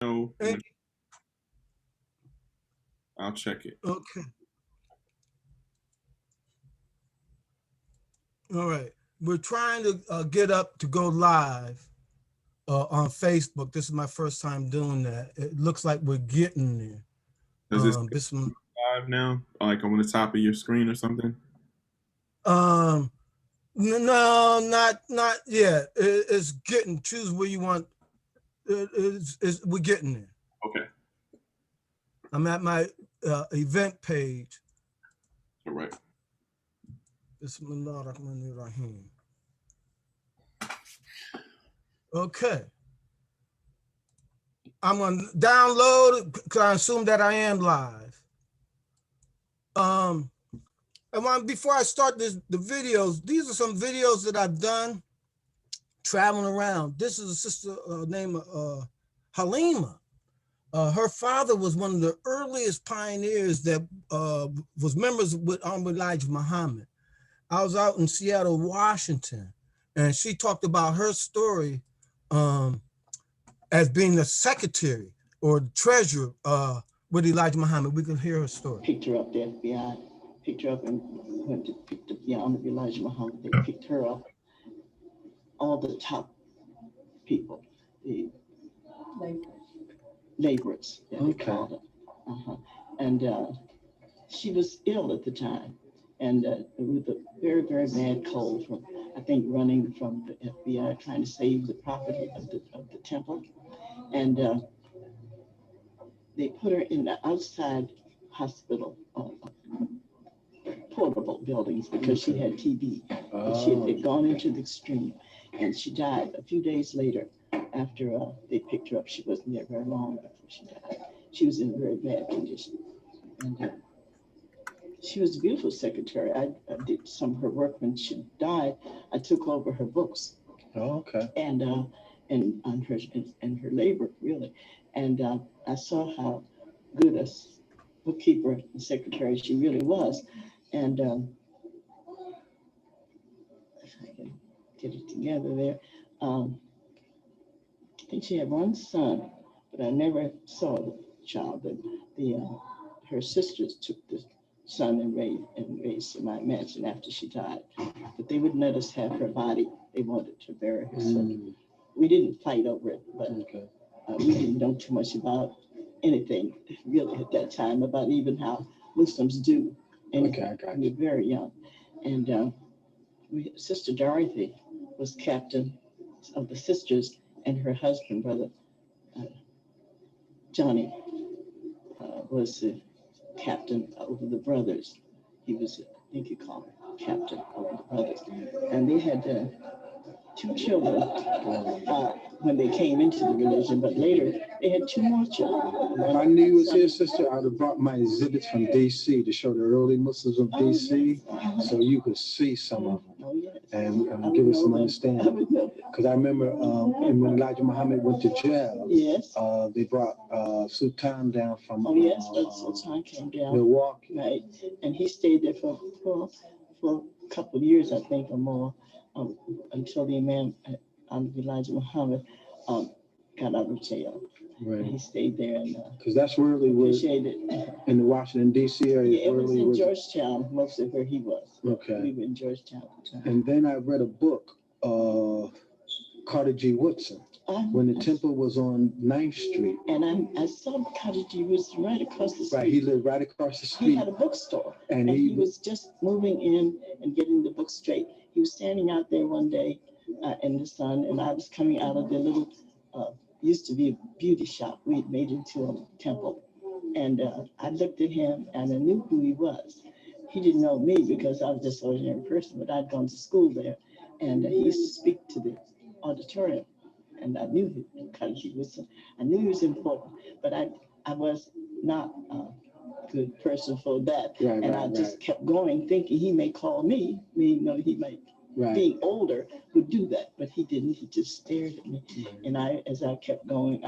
No, Eh, I'll check it. Okay. All right. We're trying to get up to go live on Facebook. This is my first time doing that. It looks like we're getting there. Does it say This one. live now? Like on the top of your screen or something? Um, no, not yet. It's getting. Choose where you want. We're getting there. Okay. I'm at my event page. All right. Bismillahirrahmanirrahim. Okay. I'm gonna download because I assume that I am live. Um, I want before I start the videos. These are some videos that I've done traveling around. This is a sister named Halima. Her father was one of the earliest pioneers that was members with Elijah Muhammad. I was out in Seattle, Washington, and she talked about her story as being the secretary or the treasurer with Elijah Muhammad. We can hear her story. Picked her up, the FBI picked her up and went to pick up the arm of Elijah Muhammad. They picked her up, all the top people, the laborers, they called them. And she was ill at the time, and with a very, very bad cold from, I think, running from the FBI trying to save the property of the temple. And they put her in the outside hospital, portable buildings, because she had TB. And she had gone into the extreme, and she died a few days later after they picked her up. She wasn't there very long before she died. She was in a very bad condition. And she was a beautiful secretary. I did some of her work when she died. I took over her books. Oh, okay. And on her and her labor, really. And I saw how good a bookkeeper and secretary she really was. And if I can get it together there, I think she had one son, but I never saw the child. But her sisters took the son and raised him, I imagine, after she died. But they wouldn't let us have her body. They wanted to bury her. So we didn't fight over it, but we didn't know too much about anything really at that time, about even how Muslims do anything. We were very young. And Sister Dorothy was captain of the sisters, and her husband, brother Johnny, was the captain over the brothers. He was, I think you call him captain over the brothers. And they had two children when they came into the religion, but later they had two more children. If I knew you was here, sister, I'd have brought my exhibits from D.C. to show the early Muslims of D.C. So you could see some of them and give us some understanding. Because I remember when Elijah Muhammad went to jail, they brought Sultan down from Sultan came down, Milwaukee. Right, and he stayed there for a couple of years, I think, or more. Until the Imam Elijah Muhammad got out of jail. Right. And he stayed there, and because that's really was in the Washington D.C. area. Yeah, it was in Georgetown, mostly where he was. Okay. We were in Georgetown at the time. And then I read a book, Carter G. Woodson, when the temple was on 9th Street. And I saw Carter G. Woodson right across the street. Right, he lived right across the street. He had a bookstore, and he was just moving in and getting the book straight. He was standing out there one day in the sun, and I was coming out of the little, used to be a beauty shop. We had made it into a temple. And I looked at him, and I knew who he was. He didn't know me because I was just an ordinary person, but I'd gone to school there. And he used to speak to the auditorium. And I knew him because I knew he was important, but I was not a good person for that. Right, and I just kept going, thinking he may call me, he might, being older, would do that, but he didn't. He just stared at me. And as I kept going,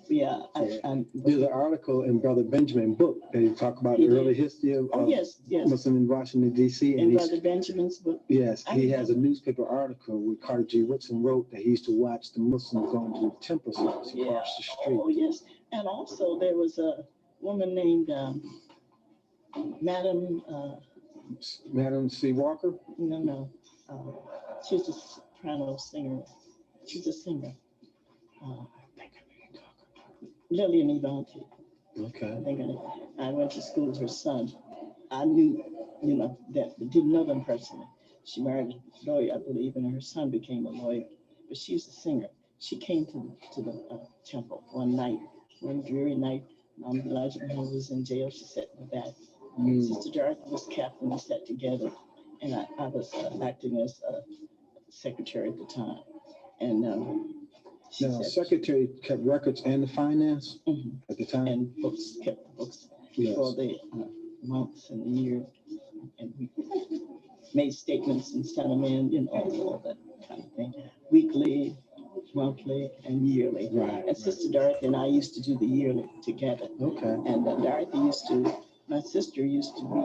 we Yeah, There's an article in Brother Benjamin's book. They talk about the early history of yes. Muslim in Washington, D.C. In Brother Benjamin's book? Yes, he has a newspaper article where Carter G. Woodson wrote that he used to watch the Muslims going to the temple service across the street. Oh, yes. And also there was a woman named Madam C. Walker? No. She's a soprano singer. She's a singer. Lillian Evante. Okay. I went to school with her son. I knew, that didn't know them personally. She married a lawyer, I believe, and her son became a lawyer. But she's a singer. She came to the temple one dreary night. Elijah Muhammad was in jail. She sat in the back. Sister Dorothy was captain. We sat together, and I was acting as secretary at the time. And now, secretary kept records and the finance at the time? And books, kept the books for the months and the year. And we made statements and sent them in, all that kind of thing. Weekly, monthly, and yearly. Right. And Sister Dorothy and I used to do the yearly together. Okay. And Dorothy my sister used to be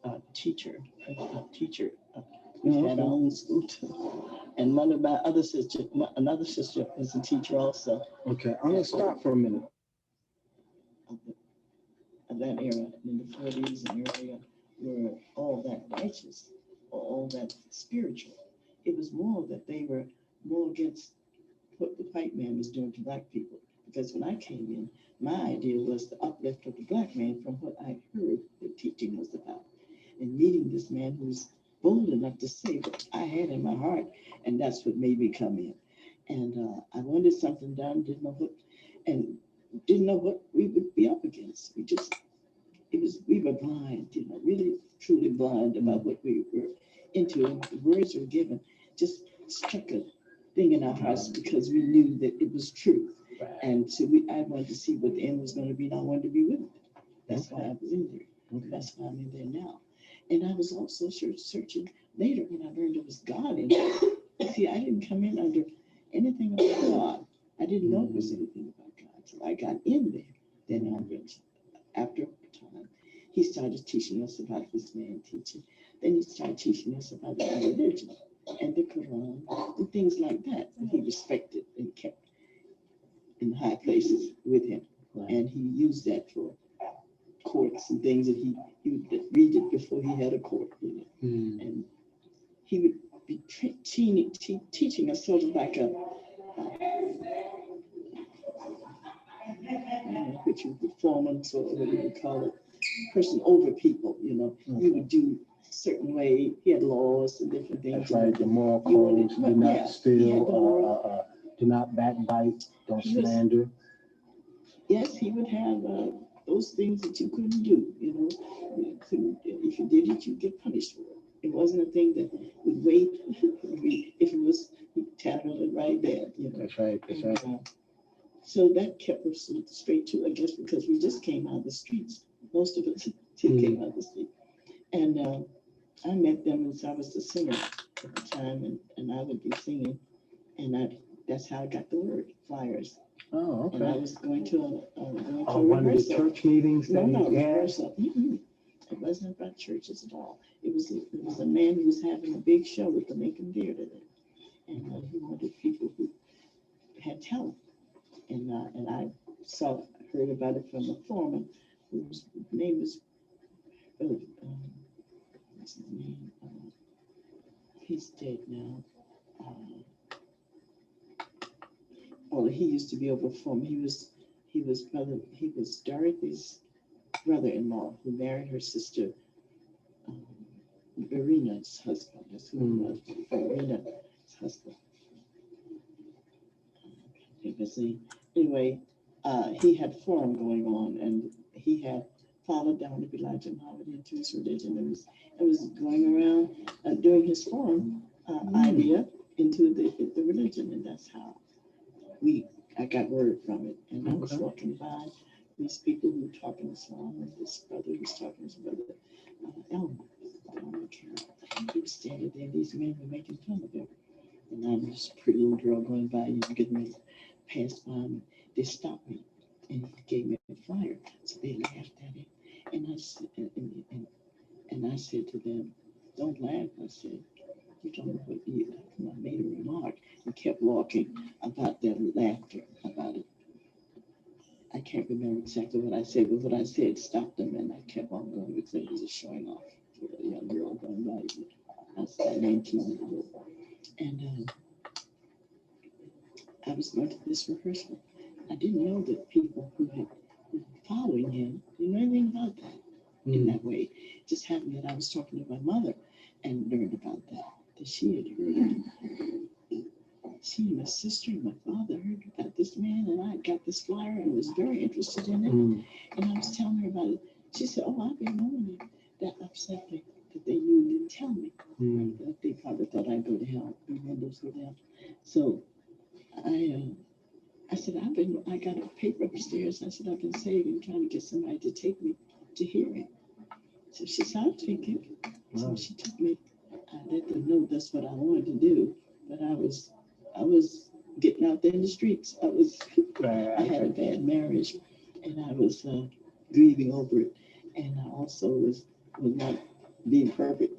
a teacher. We had our own school too. And one of my other sisters, another sister was a teacher also. Okay, I'm gonna stop for a minute. Of that era, in the 40s and earlier, were all that righteous, or all that spiritual. It was more that they were more against what the white man was doing to black people. Because when I came in, my idea was the uplift of the black man from what I heard the teaching was about. And meeting this man who was bold enough to say what I had in my heart, and that's what made me come in. And I wanted something done, didn't know what we would be up against. We were blind, really truly blind about what we were into. And the words were given just struck a thing in our hearts because we knew that it was true. And so I wanted to see what the end was going to be, and I wanted to be with it. That's why I was in there. That's why I'm in there now. And I was also searching later when I learned it was God in there. See, I didn't come in under anything about God. I didn't know it was anything about God. So I got in there. Then after a time, he started teaching us about his man teaching. Then he started teaching us about the religion and the Quran and things like that he respected and kept in high places with him. And he used that for courts and things that he would read it before he had a court. And he would be teaching us sort of like a which you performance or whatever you call it, person over people, You would do a certain way. He had laws and different things. That's right, the moral codes, do not steal, do not backbite, don't slander. Yes, he would have those things that you couldn't do, You couldn't, if you did it, you'd get punished for it. It wasn't a thing that would wait. If it was, he'd tackle it right there, That's right. So that kept us straight to, I guess, because we just came out of the streets. Most of us came out of the street. And I met them as I was the singer at the time, and I would be singing. And that's how I got the word, flyers. Oh, okay. And I was going to one of the church meetings? No, rehearsal. It wasn't about churches at all. It was a man who was having a big show with the Lincoln Theater there. And he wanted people who had talent. And I heard about it from a foreman whose name was, what's his name? He's dead now. He used to be over foreman. He was Dorothy's brother-in-law who married her sister, Verena's husband. That's who he was. Verena's husband. Anyway, he had forum going on, and he had followed down Elijah Muhammad into his religion and was going around doing his forum idea into the religion, and that's how I got word from it. And I was walking by these people who were talking Islam, and this brother was talking to his brother, Elmer Carroll. He was standing there, and these men were making fun of him. and I was a pretty little girl going by, getting ready to pass by me. They stopped me and gave me a flyer. So they laughed at it. And I said, and I said to them, don't laugh. I said, you don't know what you, I made a remark and kept walking about their laughter about it. I can't remember exactly what I said, but what I said stopped them, and I kept on going because it was just showing off for a young girl going by. I was 19 years old. And I was going to this rehearsal. I didn't know that people who had been following him didn't know anything about that in that way. It just happened that I was talking to my mother and learned about that she had heard. She and my sister and my father heard about this man, and I got this flyer and was very interested in it. And I was telling her about it. She said, "Oh, I've been knowing it." That upset me that they knew and didn't tell me. That they probably thought I'd go to hell. The windows go down. So I said, I got a paper upstairs. I said, I've been saving, trying to get somebody to take me to hear it. So she said, I'll take it. So she took me. I let them know that's what I wanted to do, but I was getting out there in the streets. I had a bad marriage, and I was grieving over it, and I also was not being perfect.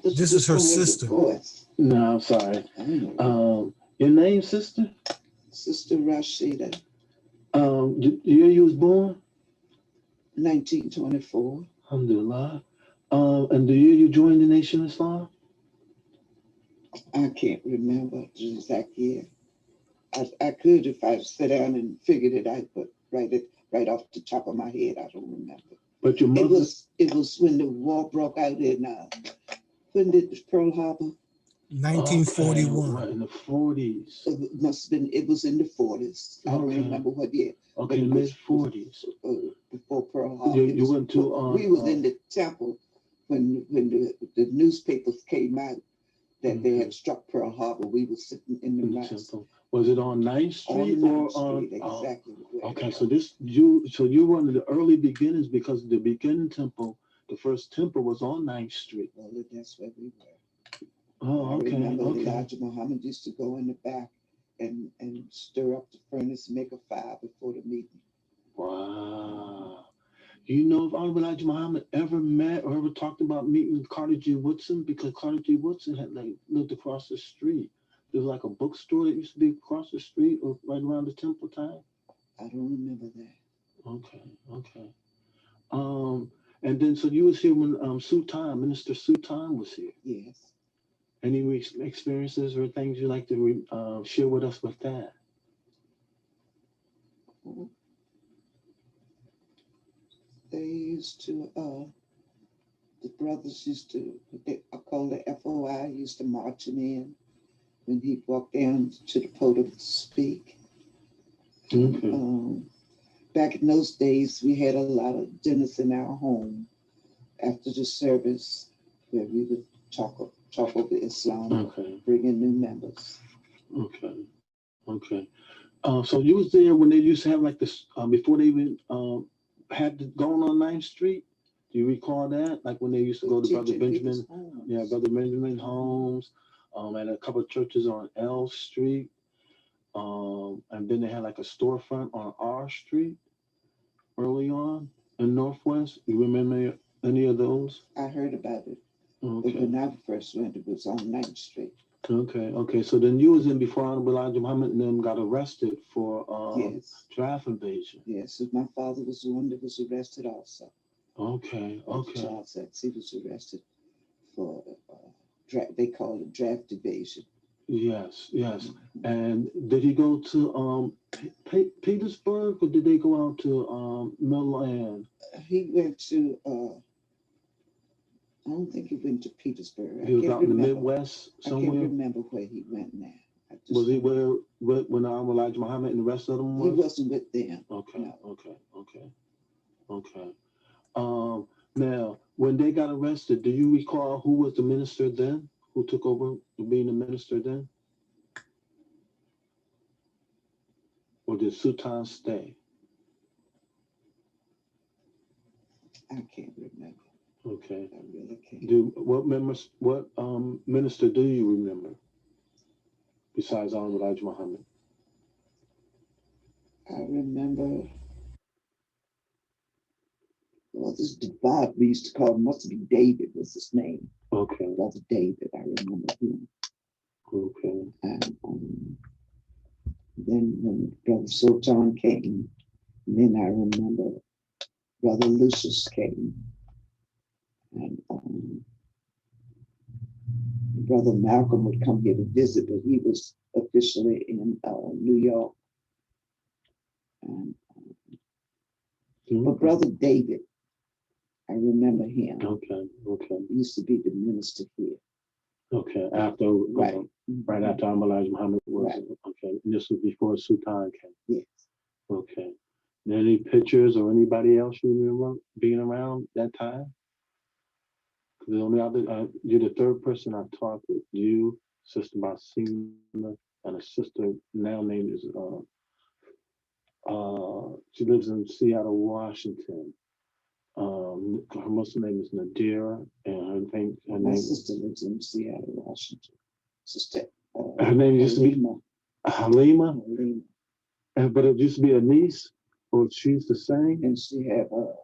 This is her sister. No, I'm sorry. Your name, sister? Sister Rashida. The year you was born? 1924. Alhamdulillah. And the year you joined the Nation of Islam? I can't remember the exact year. I could if I sat down and figured it out, but right off the top of my head, I don't remember. But your mother? It was when the war broke out in when did Pearl Harbor? 1941. Right in the 40s. It must have been. It was in the 40s. I don't remember what year. Okay, mid 40s. Before Pearl Harbor. You went to. We was in the temple when the newspapers came out that they had struck Pearl Harbor. We were sitting in the temple. Was it on 9th Street or on? Exactly. Okay, so you were one of the early beginnings because the beginning temple, the first temple was on 9th Street. Well, that's where we were. Oh, okay. I remember Elijah Muhammad used to go in the back and stir up the furnace, make a fire before the meeting. Wow. You know if Honorable Elijah Muhammad ever met or ever talked about meeting Carter G. Woodson? Because Carter G. Woodson had lived across the street. There was like a bookstore that used to be across the street or right around the temple time. I don't remember that. Okay. And then so you was here when Minister Sultan was here. Yes. Any experiences or things you'd like to share with us with that? They used to, the brothers used to, I call the FOI, used to march him in when he walked down to the podium to speak. Okay. Back in those days, we had a lot of dinners in our home after the service where we would talk over Islam, bring in new members. Okay. So you was there when they used to have like this, before they even had going on 9th Street? Do you recall that? Like when they used to go to Brother Benjamin? Yeah, Brother Benjamin Homes, and a couple of churches on L Street. And then they had like a storefront on R Street early on in Northwest. You remember any of those? I heard about it. Okay. But when I first went, it was on 9th Street. Okay. So then you was in before Honorable Elijah Muhammad and them got arrested for draft invasion. Yes, my father was the one that was arrested also. Okay. Charles X, he was arrested for they call it draft evasion. Yes. And did he go to Petersburg or did they go out to Milan? He went to I don't think he went to Petersburg. He was out in the Midwest somewhere? I can't remember where he went now. Was he where when Elijah Muhammad and the rest of them was? He wasn't with them. Okay. Now, when they got arrested, do you recall who was the minister then? Who took over being the minister then? Or did Sultan stay? I can't remember. Okay. I really can't. What minister do you remember besides AIH Muhammad? I remember, well, this Bob we used to call him, must be David was his name. Okay. Brother David, I remember him. Okay. And then when Brother Sultan came, then I remember Brother Lucius came. And Brother Malcolm would come here to visit, but he was officially in New York. And, but Brother David, I remember him. Okay. Okay. He used to be the minister here. Okay. After right after AIH Muhammad was okay. And this was before Sultan came. Yes. Okay. Any pictures or anybody else you remember being around that time? The only other, you're the third person I've talked with. You, Sister Marcina, and a sister now named is she lives in Seattle, Washington. Her Muslim name is Nadira, and My sister lives in Seattle, Washington. Sister. Her name used to be Halima. But it used to be a niece, or she's the same. And she had a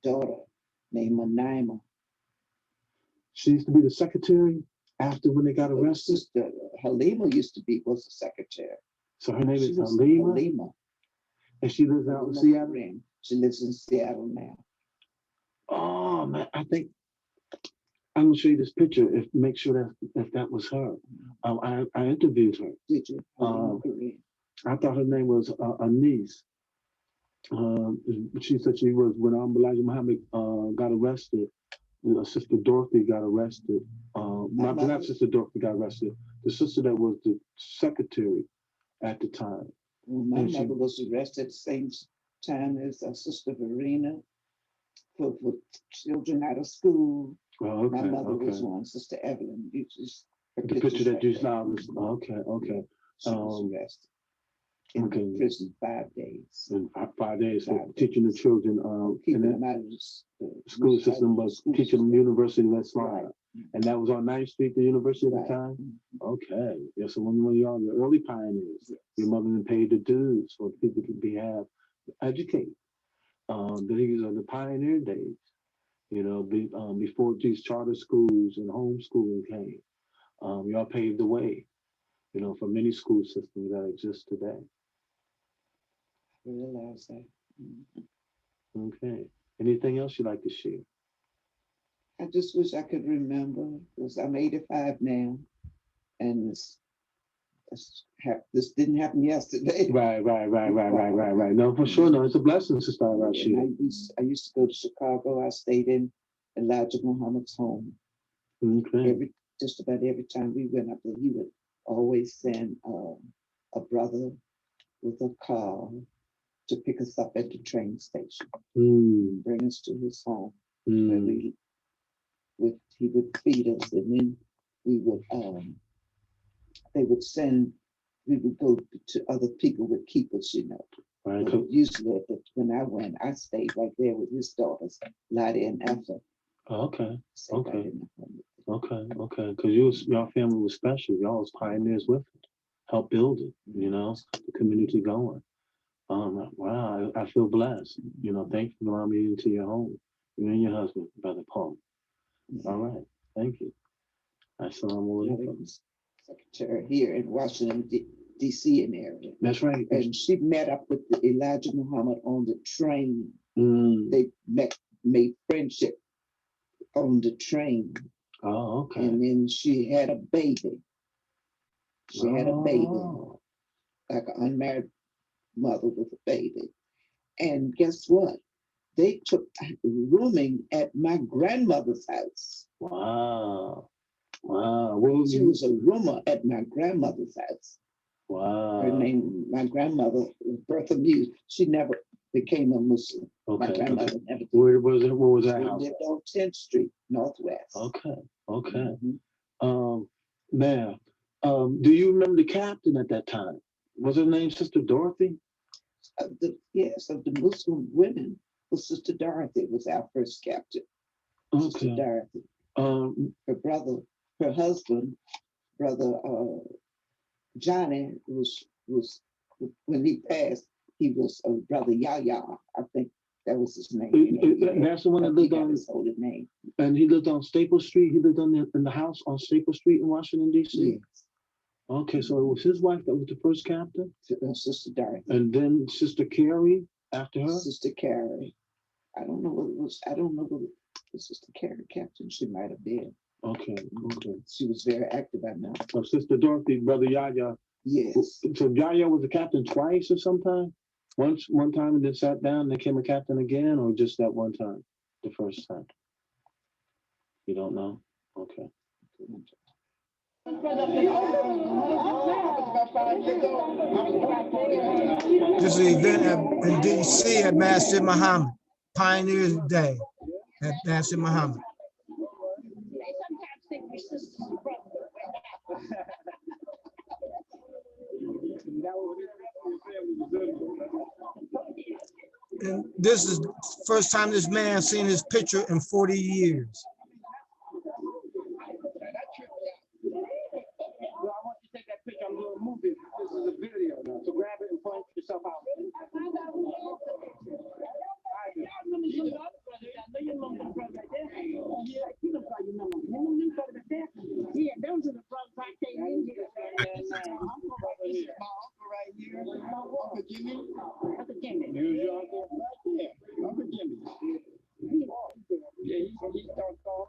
daughter named Naima. She used to be the secretary after when they got arrested. Sister Halima was the secretary. So her name is Halima. And she lives out in Seattle. She lives in Seattle now. Oh man, I think I'm gonna show you this picture. Make sure that that was her. I interviewed her. Did you? I thought her name was Anise. She said she was when Elijah Muhammad got arrested. Sister Dorothy got arrested. Not Sister Dorothy got arrested. The sister that was the secretary at the time. Well, my mother was arrested at the same time as Sister Verena for children out of school. Oh, okay, my mother was one, Sister Evelyn. The picture that you saw was okay. She was arrested in prison 5 days. In 5 days for teaching the children keeping them out of the school system, but teaching them University of Islam. Right. And that was on 9th Street, the university at the time? Okay. Yeah, so when you are the early pioneers, yes. Your mother then paid the dues so people could be educated. These are the pioneer days, you know, before these charter schools and homeschooling came. Y'all paved the way, you know, for many school systems that exist today. I realize that. Okay. Anything else you'd like to share? I just wish I could remember, because I'm 85 now, and this didn't happen yesterday. Right. No, for sure. No, it's a blessing to start out shooting. I used to go to Chicago. I stayed in Elijah Muhammad's home. Okay. Just about every time we went up there, he would always send a brother with a car to pick us up at the train station, bring us to his home, where he would feed us, and then we would we would go to other people would keep us, you know. Right. Usually when I went, I stayed right there with his daughters, Lydia and Ethel. Okay. Because your family was special. Y'all was pioneers with it. Help build it, you know, the community going. Wow, I feel blessed. You know, thank you for allowing me into your home. You and your husband, Brother Paul. All right, thank you. Assalamu alaikum. Secretary here in Washington, D.C. in area. That's right. And she met up with Elijah Muhammad on the train. They made friendship on the train. Oh, okay. And then she had a baby. She had a baby, like an unmarried mother with a baby. And guess what? They took rooming at my grandmother's house. Wow. She was a roomer at my grandmother's house. Wow. Her name, my grandmother, was Bertha Muse. She never became a Muslim. Okay. My grandmother never. Where was it? What was that house? She lived on 10th Street, Northwest. Okay. Now, do you remember the captain at that time? Was her name Sister Dorothy? Yes, of the Muslim women, was Sister Dorothy was our first captain. Sister Okay. Dorothy. Um, Her husband, brother Johnny was when he passed, he was brother Yaya. I think that was his name. that's the one that lived on his older name. And he lived on Staple Street. He lived in the house on Staple Street in Washington, D.C. Yes. Okay, so it was his wife that was the first captain, Sister Dorothy. and then Sister Carrie after her. Sister Carrie. I don't know what it was. I don't know what Sister Carrie captain. She might have been. Okay, okay. She was very active, I know. So Sister Dorothy, brother Yaya. Yes. So Yaya was a captain twice or sometime? One time and then sat down and became a captain again, or just that one time, the first time? You don't know? Okay. This is an event in DC at Masjid Muhammad, Pioneers Day at Masjid Muhammad. And this is the first time this man seen his picture in 40 years. Well, I want you to take that picture. I'm doing a movie. This is a video now. So grab it and point yourself out. Yeah, those are the brothers I came in here. Right here. Uncle Jimmy. Uncle Jimmy. Use your uncle right there. Uncle Jimmy. Yeah, he's done called.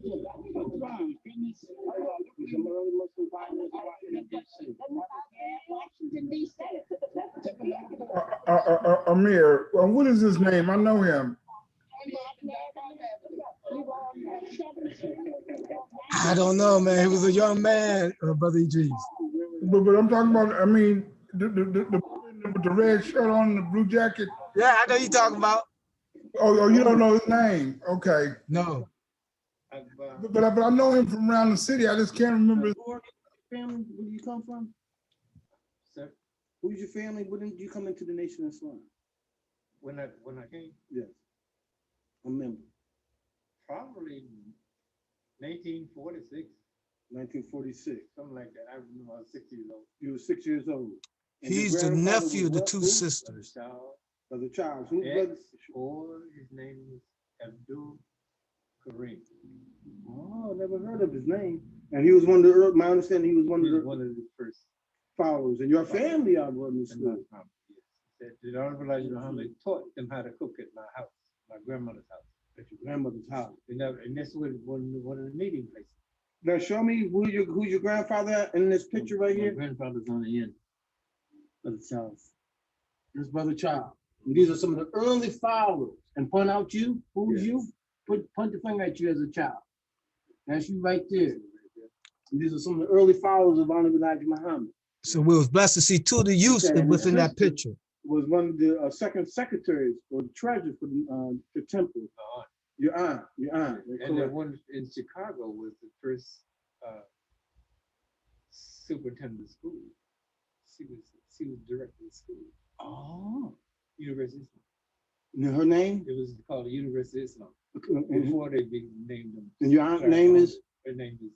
Goodness. Some early Muslim pioneers in D.C. Washington, D.C. Amir, what is his name? I know him. I don't know, man. He was a young man, Brother Idris. But I'm talking about, I mean, with the red shirt on and the blue jacket. Yeah, I know you're talking about. Oh, you don't know his name? Okay. No. But I know him from around the city. I just can't remember. Family, where do you come from? Sir? Who's your family? When did you come into the Nation of Islam? When I came, Yes. A member. probably 1946, 1946. something like that. I remember I was 6 years old. You were 6 years old. And your He's the grandfather nephew of was the what? two Who? sisters. Child, Brother Charles. Who's Yeah. brother? or his name was Abdul Kareem. Oh, never heard of his name. And he was one of the early, my understanding, he was one He of was the one of the first. followers. And your family are running this in my school. family, yes. The Honorable Elijah Muhammad taught them how to cook at my house, my grandmother's house. At your grandmother's house. And this was one of the meeting places. Now show me who's your grandfather in this picture right My here. grandfather's on the end. Brother Charles. This Brother Charles. And these are some of the early followers. And point out you. Who's you? Point the finger at you as a child. That's you right there. And these are some of the early followers of Honorable Elijah Muhammad. So we was blessed to see two of the youth Okay, and within his that picture. Was one of the second secretaries or the treasurer for the temple. Your aunt. And the one in Chicago was the first superintendent of school. She was director of school. Oh. University of Islam. And her name? It was called the University of Islam And before they named them. your aunt's name is? Her name is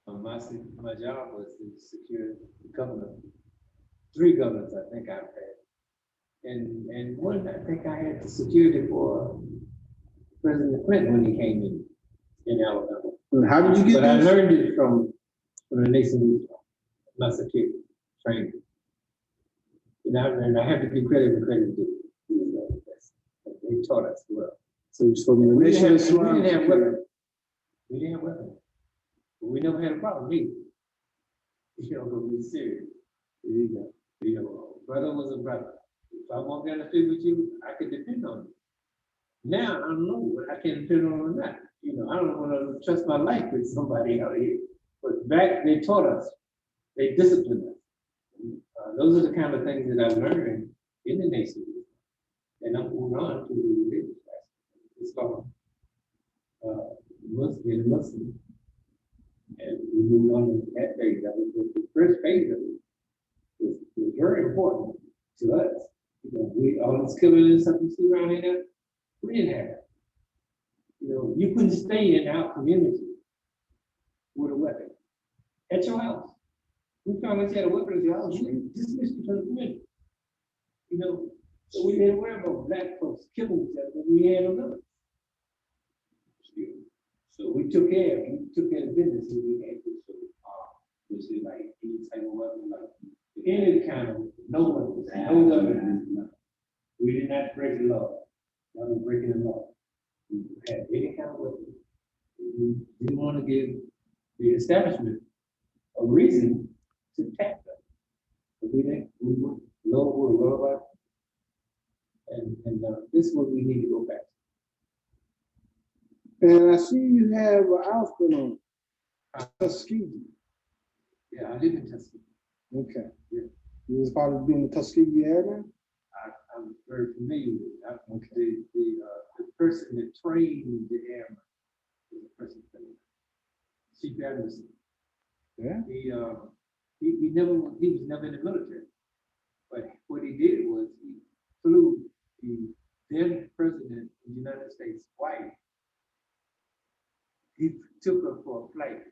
my job was to secure the governor. 3 governors I think I've had. And one I think I had the security for President Clinton when he came in Alabama. And how did you get But I this? learned it from the Nation of Islam, my security training. And I have to give credit where credit is due. They taught us well. So you spoke in the We Nation of didn't Islam. have weapons. We didn't have weapons. But we never had a problem either. You know, but we were serious. You know, brother was a brother. If I walk down the street with you, I could depend on you. Now I don't know what I can depend on or not. You know, I don't want to trust my life with somebody out here. But back, they taught us. They disciplined us. Those are the kind of things that I've learned in the nation. And I'm moving on to the religious aspect. It's called Muslim. And we moved on to that phase. That was the first phase of it. Was very important to us. You know, we all this killing and stuff you see around here, we didn't have that. You know, you couldn't stay in our community with a weapon at your house. We found out you had a weapon at your house, you dismissed you from the community. You know, so we didn't worry about black folks killing each other, but we had a village. So we took care of business and we had this. Was it like any type of weapon, like any kind of, no weapons. We did not break the law. That was breaking the law. We had any kind of weapon. We didn't want to give the establishment a reason to attack them. But we would know about it. And this is what we need to go back to. And I see you have an outfit on. Tuskegee. Yeah, I live in Tuskegee. Okay. Yeah. You was part of being the Tuskegee Airman? I'm very familiar with it. Okay. The person that trained the airmen is a person trained. Chief Anderson. Yeah. He was never in the military. But what he did was he flew the then president of the United States' wife. He took her for a flight.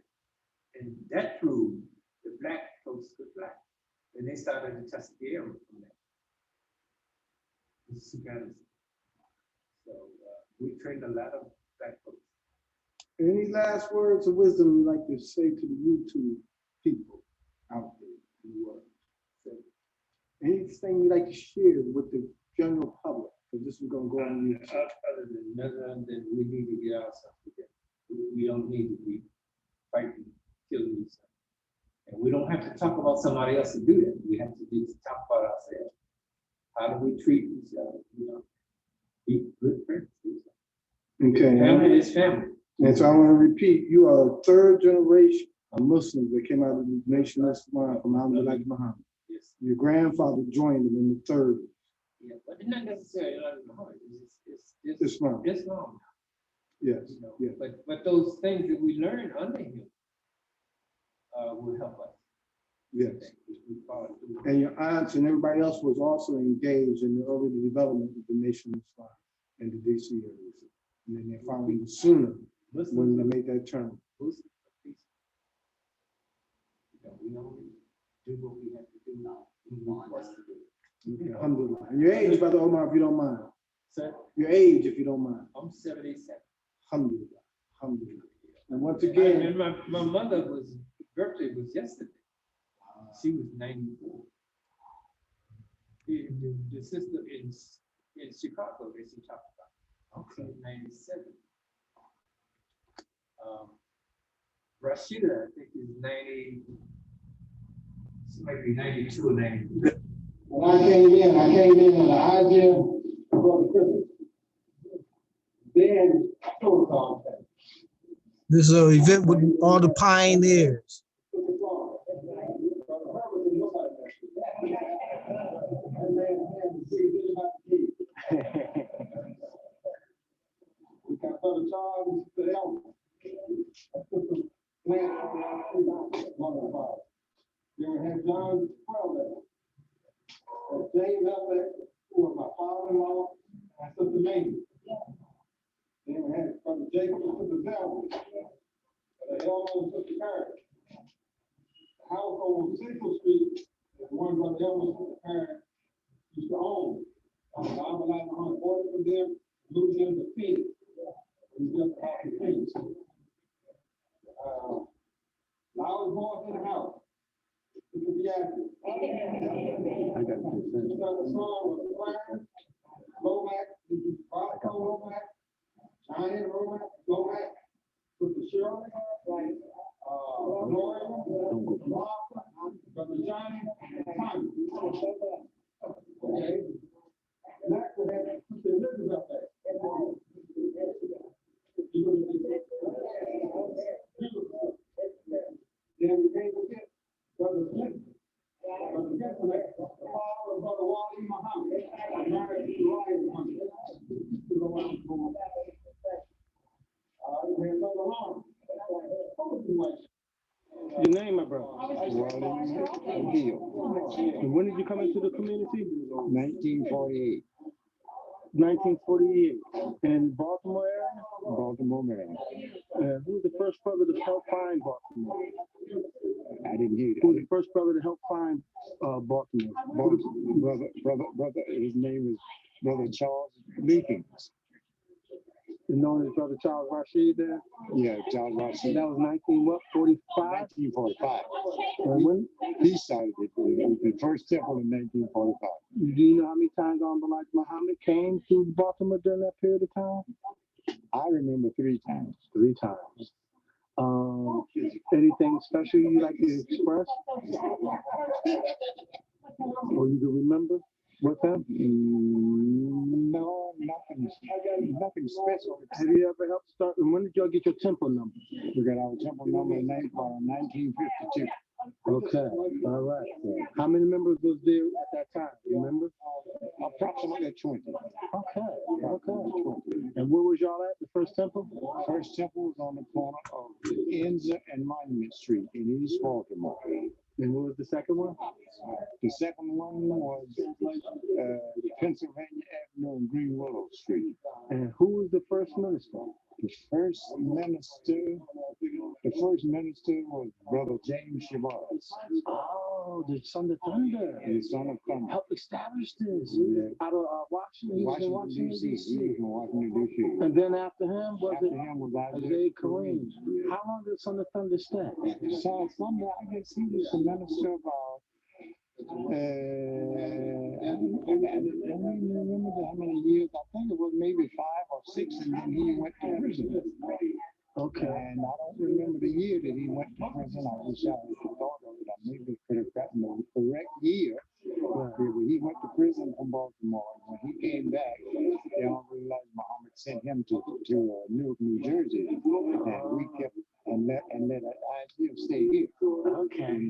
And that proved the black folks could fly. And they started to test the air from that. This is Chief Anderson. So we trained a lot of black folks. Any last words of wisdom you'd like to say to the YouTube people out there in the world? So, anything you'd like to share with the general public? Because this is going to go on YouTube. Other than we need to get ourselves together. We don't need to be fighting, killing each other. And we don't have to talk about somebody else to do that. We have to just talk about ourselves. How do we treat each other? You know, be good friends. Okay. Family is family. And so I want to repeat, you are a third generation of Muslims that came out of the nation of Islam from AIH Muhammad. Yes. Your grandfather joined them in the 30s. Yeah, but it's not necessarily Muhammad. It's Islam. Islam. Yes. You know? Yes. But those things that we learn under him will help us. Yes. And your aunts and everybody else was also engaged in the early development of the nation of Islam in the DC area. And then they're following sooner when they made that turn. You know, we only do what we have to do now. Okay, alhamdulillah. And your age, Brother Omar, if you don't mind. Sir? Your age, if you don't mind. I'm 77. Alhamdulillah. Alhamdulillah. And once again, And my mother's birthday was yesterday. She was 94. The sister in Chicago that she talked about. Okay. 97. Rashida, I think, is 90. She might be 92 or 93. When I came in on the idea for the Christmas. Then protocol. This is an event with all the pioneers. We got Brother Charles, the elder. Then we had John Crowell. James Elliott, who was my father-in-law, and Sister Mamie. Then we had Brother Jacob and Sister Zelda. The elder and Sister Karen. The house on Central Street is the one Brother Elder and Sister Karen used to own. I would like to order from them, move them to Phoenix. We just have to Phoenix. I was born in the house. It could be active. I got the song with the choir, Lomax, Barco Lomax, Johnny Lomax, Lomax, with the Shirley, Gloria, Martha, Brother Johnny, and Tommy. Okay. And that's what happened to the livers up there. Then we came to get Brother Clinton. Brother Clinton, the father of Brother Muhammad. Married to Ryan Muhammad. We had Brother Long. Your name, my brother? And when did you come into the community? 1948, 1948. In Baltimore area? Baltimore, Maryland. Who was the first brother to help find Baltimore? I didn't hear Who was that. the first brother to help find Baltimore? Brother, his name is Brother Charles Leakins. You know his brother Charles Rashid there? Yeah, Charles Rashid. That was 1945? 1945. And when? He started it, the first temple in 1945. Do you know how many times Elijah Muhammad came to Baltimore during that period of time? I remember 3 times. 3 times. Anything special you like to express? Or you can remember with him? No, nothing special. Have you ever helped start? And when did y'all get your temple number? We got our temple number in 1952. Okay, all right. How many members was there at that time? You remember? Approximately 20. Okay. And where was y'all at, the first temple? First temple was on the corner of Enza and Monument Street in East Baltimore. And what was the second one? The second one was Pennsylvania Avenue and Green Willow Street. And who was the first minister? The first minister was Brother James Shabazz. Oh, the son of thunder. The son of thunder. Helped establish this. Yeah. Out of Washington, Washington, D.C. He was in Washington, D.C. And then after him was After him was Isaiah Kareem. How long did son of thunder stay? So Thunder, I guess he was the minister about I don't remember how many years. I think it was maybe 5 or 6, and then he went to prison. Okay. And I don't remember the year that he went to prison. I wish I had thought of it. I maybe could have gotten the correct year. But he went to prison from Baltimore. And when he came back, the Honorable Elijah Muhammad sent him to Newark, New Jersey, and we kept and let IHM stay here. Okay.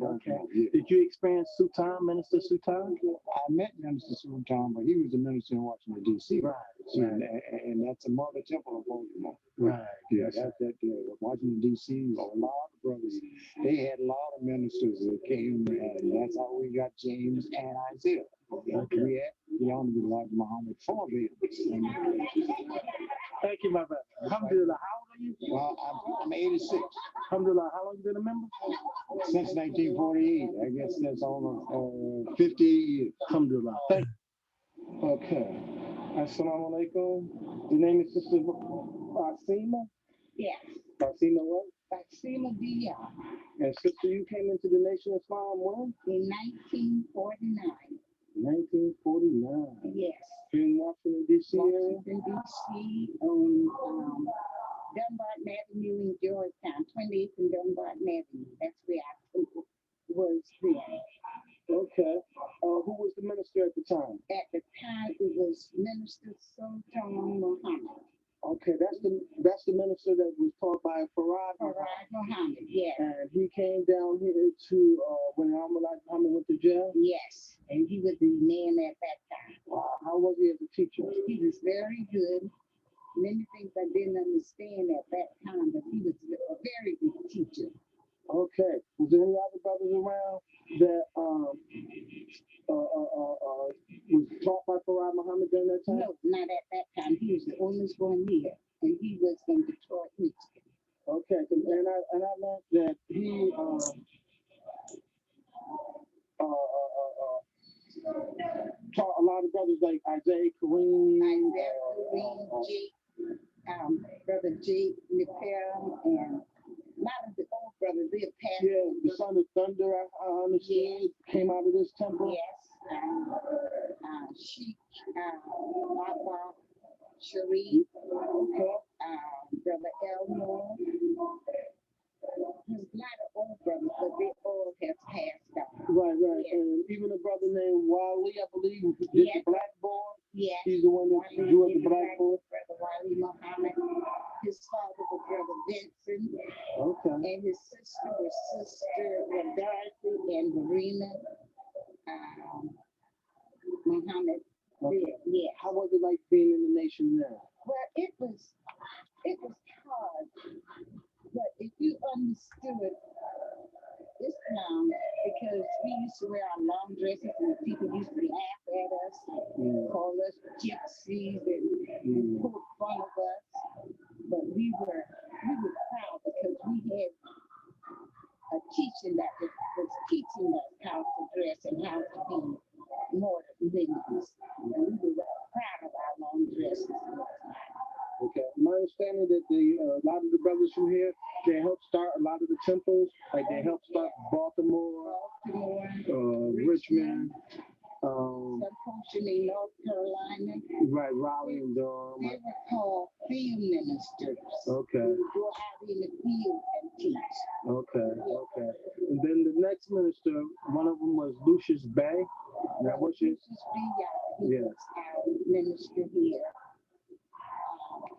Yeah. Did you experience Sultan, Minister Sultan? I met Minister Sultan, but he was the minister in Washington, D.C. Right. And that's a mother temple of Baltimore. Right. Yeah, Washington, D.C. A lot of brothers. They had a lot of ministers that came, and that's how we got James and Isaiah. Okay. We had the Honorable Elijah Muhammad for them. Thank you, my brother. Alhamdulillah, how old are you? Well, I'm 86. Alhamdulillah, how long you been a member? Since 1948. I guess that's almost 50 years. Alhamdulillah. Thank you. Okay. Assalamu alaikum. Your name is Sister Fatima? Yes, Fatima what? Fatima Dia And sister, you came into the Nation of Islam when? in 1949. 1949. Yes, Here in Washington, D.C. area? Washington, D.C. on Dunbarton Avenue in Georgetown, 28th and Dunbarton Avenue. That's where I was then. Okay. Who was the minister at the time? At the time, it was Minister Sultan Muhammad. Okay, that's the minister that was taught by Farad Muhammad, yes. And he came down here to when Elijah Muhammad went to jail. Yes, and he was the man at that time. How was he as a teacher? He was very good. Many things I didn't understand at that time, but he was a very good teacher. Okay. Was there any other brothers around that was taught by Farad Muhammad during that time? No, not at that time. He was the oldest one here, and he was from Detroit, Michigan. Okay, and I learned that he taught a lot of brothers like Isaiah Kareem, Jake, Brother Jake McPhail, and a lot of the old brothers, they have passed. Yeah, the son of thunder, I understand, came out of this temple. Yes, Sheikh, Baba, Sharif, Brother Elmore. There's a lot of old brothers, but they all have passed on. Right. Yes. And even a brother named Wally, I believe, who did Yes. the blackboard. Yes. He's the one that drew up the blackboard. Brother Wali Muhammad. His father was Brother Vincent. Okay. And his sister was Dorothy and Verena Muhammad. Yeah. How was it like being in the nation now? Well, it was hard. But if you understood dresses, and people used to laugh at us, and call us gypsies, and poke fun of us. But we were proud because we had a teacher that was teaching us how to dress and how to be more ladies. And we were proud of our long dresses. Okay, my understanding that a lot of the brothers from here, they helped start a lot of the temples, like they helped start Baltimore, Richmond, some portion in North Carolina. Right, Raleigh and Durham. They were called field ministers. Okay. They would go out in the field and teach. Okay, okay. And then the next minister, one of them was Lucius Bay. Now, what's his? Lucius B. He was our minister here.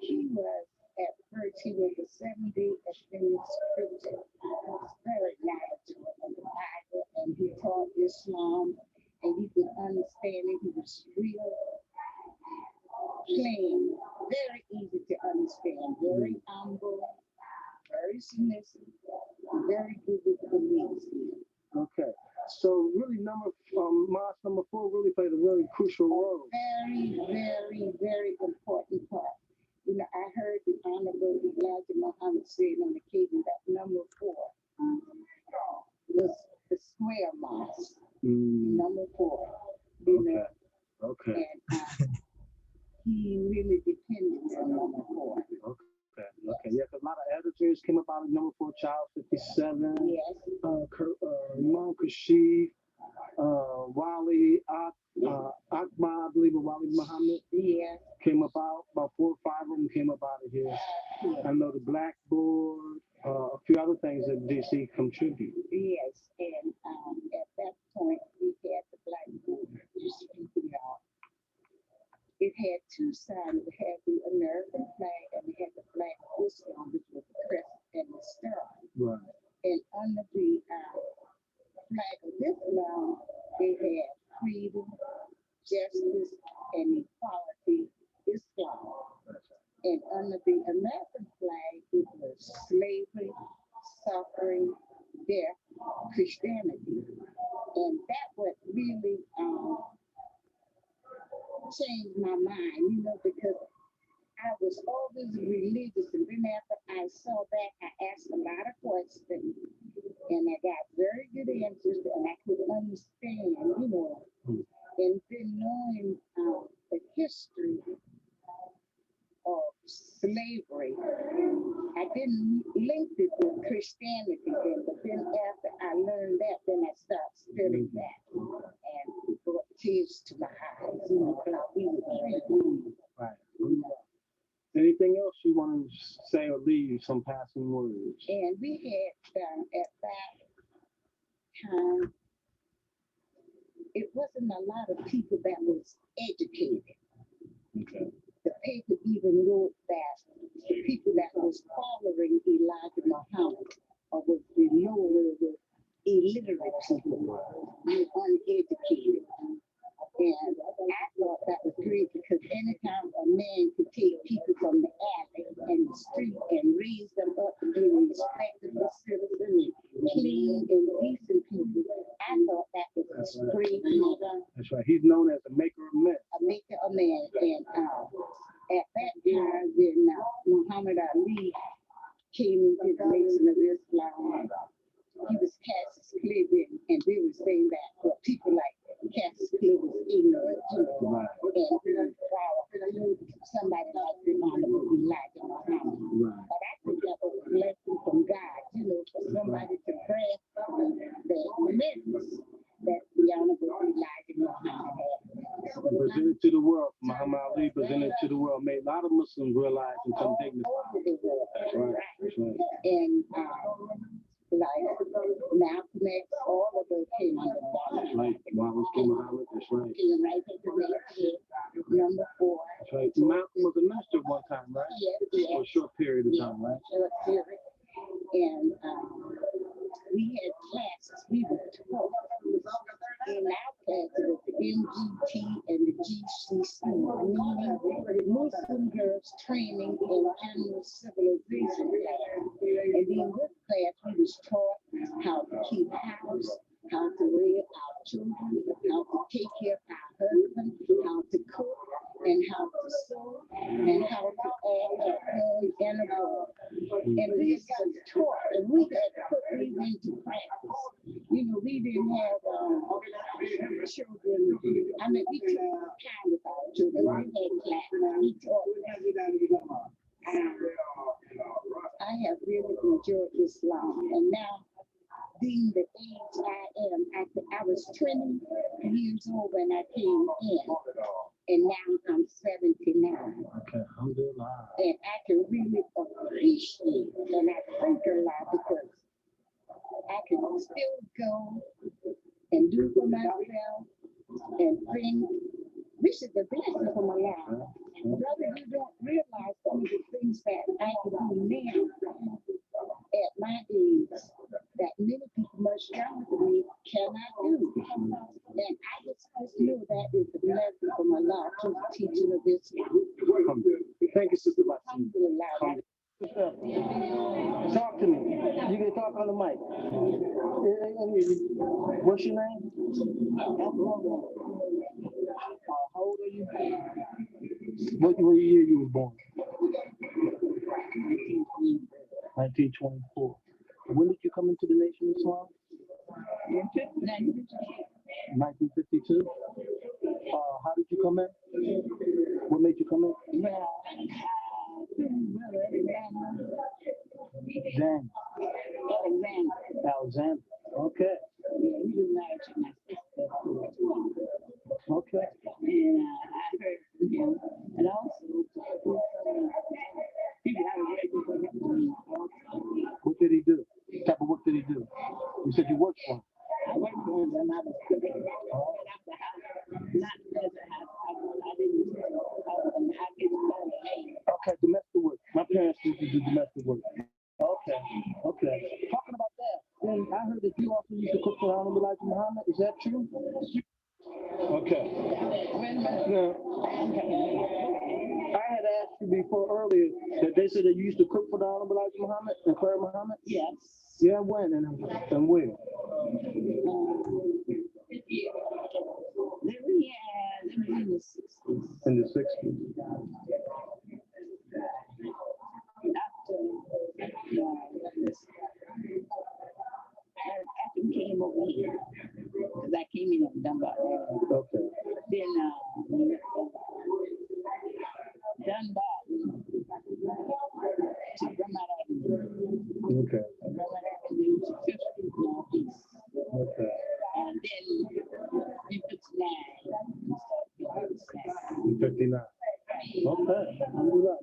He was, at first, he was a 7-day Adventist preacher. He was very knowledgeable of the Bible, and he taught Islam, and you could understand it. He was real plain, very easy to understand, very humble, very submissive, very good with the leaders. Okay. So really Mosque number 4 really played a really crucial role. Very, very, very important part. You know, I heard the Honorable Elijah Muhammad say on occasion that number 4 was the square mosque. Number 4. You know. Okay. And he really depended on number 4. Okay. Okay. Yeah, because a lot of editors came up out of number 4, Child 57. Yes. Imam Kashif, Wali Akbar, I believe, or Wali Muhammad. Yeah. Came about 4 or 5 of them came up out of here. Yeah. I know the Blackboard, a few other things that DC contribute. Yes, and at that point we had the Blackboard. Just speaking out. It had 2 sides. It had the American flag and it had the Black Islam, which was the crest and the star. Right. And under the flag of Islam, they had freedom, justice, and equality, Islam. And under the American flag, it was slavery, suffering, death, Christianity. And that would really changed my mind, you know, because I was always religious, and then after I saw that, I asked a lot of questions, and I got very good answers, and I could understand, you know, and then knowing the history of slavery, I didn't link it with Christianity then, but then after I learned that, then I started studying that, and it brought tears to my eyes, you know, because we were free. Right. Anything else you want to say or leave, some passing words? And we had, at that time, it wasn't a lot of people that was educated. Okay. The paper even wrote that the people that was following Elijah Muhammad was below the illiterate people, the uneducated. And I thought that was great because anytime a man could take people from the alley and the street and raise them up to be respectable citizens and clean and decent people, I thought that was a great man. That's right. He's known as a maker of men. A maker of man. And at that time, when Muhammad Ali came into the nation of Islam, he was Cassius Clay, and they were saying that people like Cassius Clay was ignorant too. Right. And somebody like the Honorable Elijah Muhammad. Right. But I think that was a blessing from God, you know, for somebody to grasp the message that the Honorable Elijah Muhammad had. Presented to the world, Muhammad Ali presented to the world, made a lot of Muslims realize and come dignified. That's right. That's right. And like Malcolm X, all of those came under that. Right, Muhammad Muhammad, that's right. Came right into that number 4. That's right. Malcolm was a minister one time, right? Yes. For a short period of time, right? Short period. And we had classes. We were taught in our classes with the MGT and the GCC, meaning the Muslim girls training in general civilization class. And in this class, we was taught how to keep house, how to rear our children, put these into practice. You know, we didn't have children. I mean, we took time with our children. We had classes. We taught them. I have really enjoyed Islam, and now being the age I am, I was 20 years old when I came in, and now I'm 79. Okay, alhamdulillah. And I can really appreciate, and I thank Allah because I can still go and do for myself and bring. This is the blessing from Allah. Brother, you don't realize some of the things that I can do now at my age that many people much younger than me cannot do. And I just must know that is the blessing from Allah to the teaching of Islam. Thank you, Sister Bati. Alhamdulillah. Talk to me. You can talk on the mic. What's your name? How old are you? What year you was born? 1924. When did you come into the Nation of Islam? 1952. How did you come in? What made you come in? Dan. Alexander. Okay. Okay. And I heard him, and also what did he do? What type of work did he do? You said you worked for him. I worked for him when I was cooking. Not as a house. I didn't. I didn't. Okay, domestic work. My parents used to do domestic work. Okay, okay. Talking about that, then I heard that you also used to cook for Amir Muhammad. Is that true? Okay. Now, I had asked you before earlier that they said that you used to cook for the Amir Muhammad and Claire Muhammad. Yes. Yeah, when and where? In the 60s. In the 60s. After I came over here, because I came in on Dunbar. Okay. Then Dunbar to Vermont Avenue. Okay. Vermont Avenue to 5th Street Northeast. Okay. And then in 59. 59. Okay.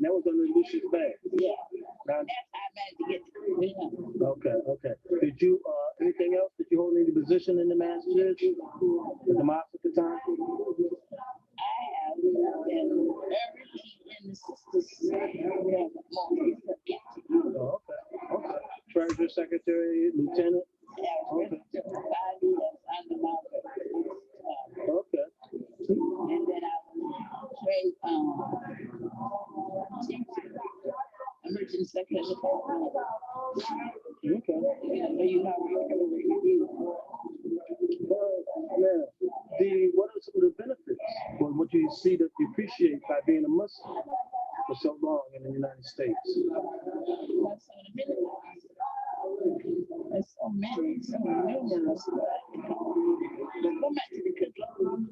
That was under Lucius Bag. Yeah. Now, That's how I managed to get to okay, okay. Did you, anything else? Did you hold any position in the Masjid? The mosque at the time? I have been everything in the sisters have Oh, okay, okay. Treasurer, Secretary, Lieutenant? Okay. Under my Okay. and then I was trade emergency secretary. Okay. You know, Now, what are some of the benefits? Or what do you see that you appreciate by being a Muslim for so long in the United States? There's so many, so numerous. But go back to the cooking.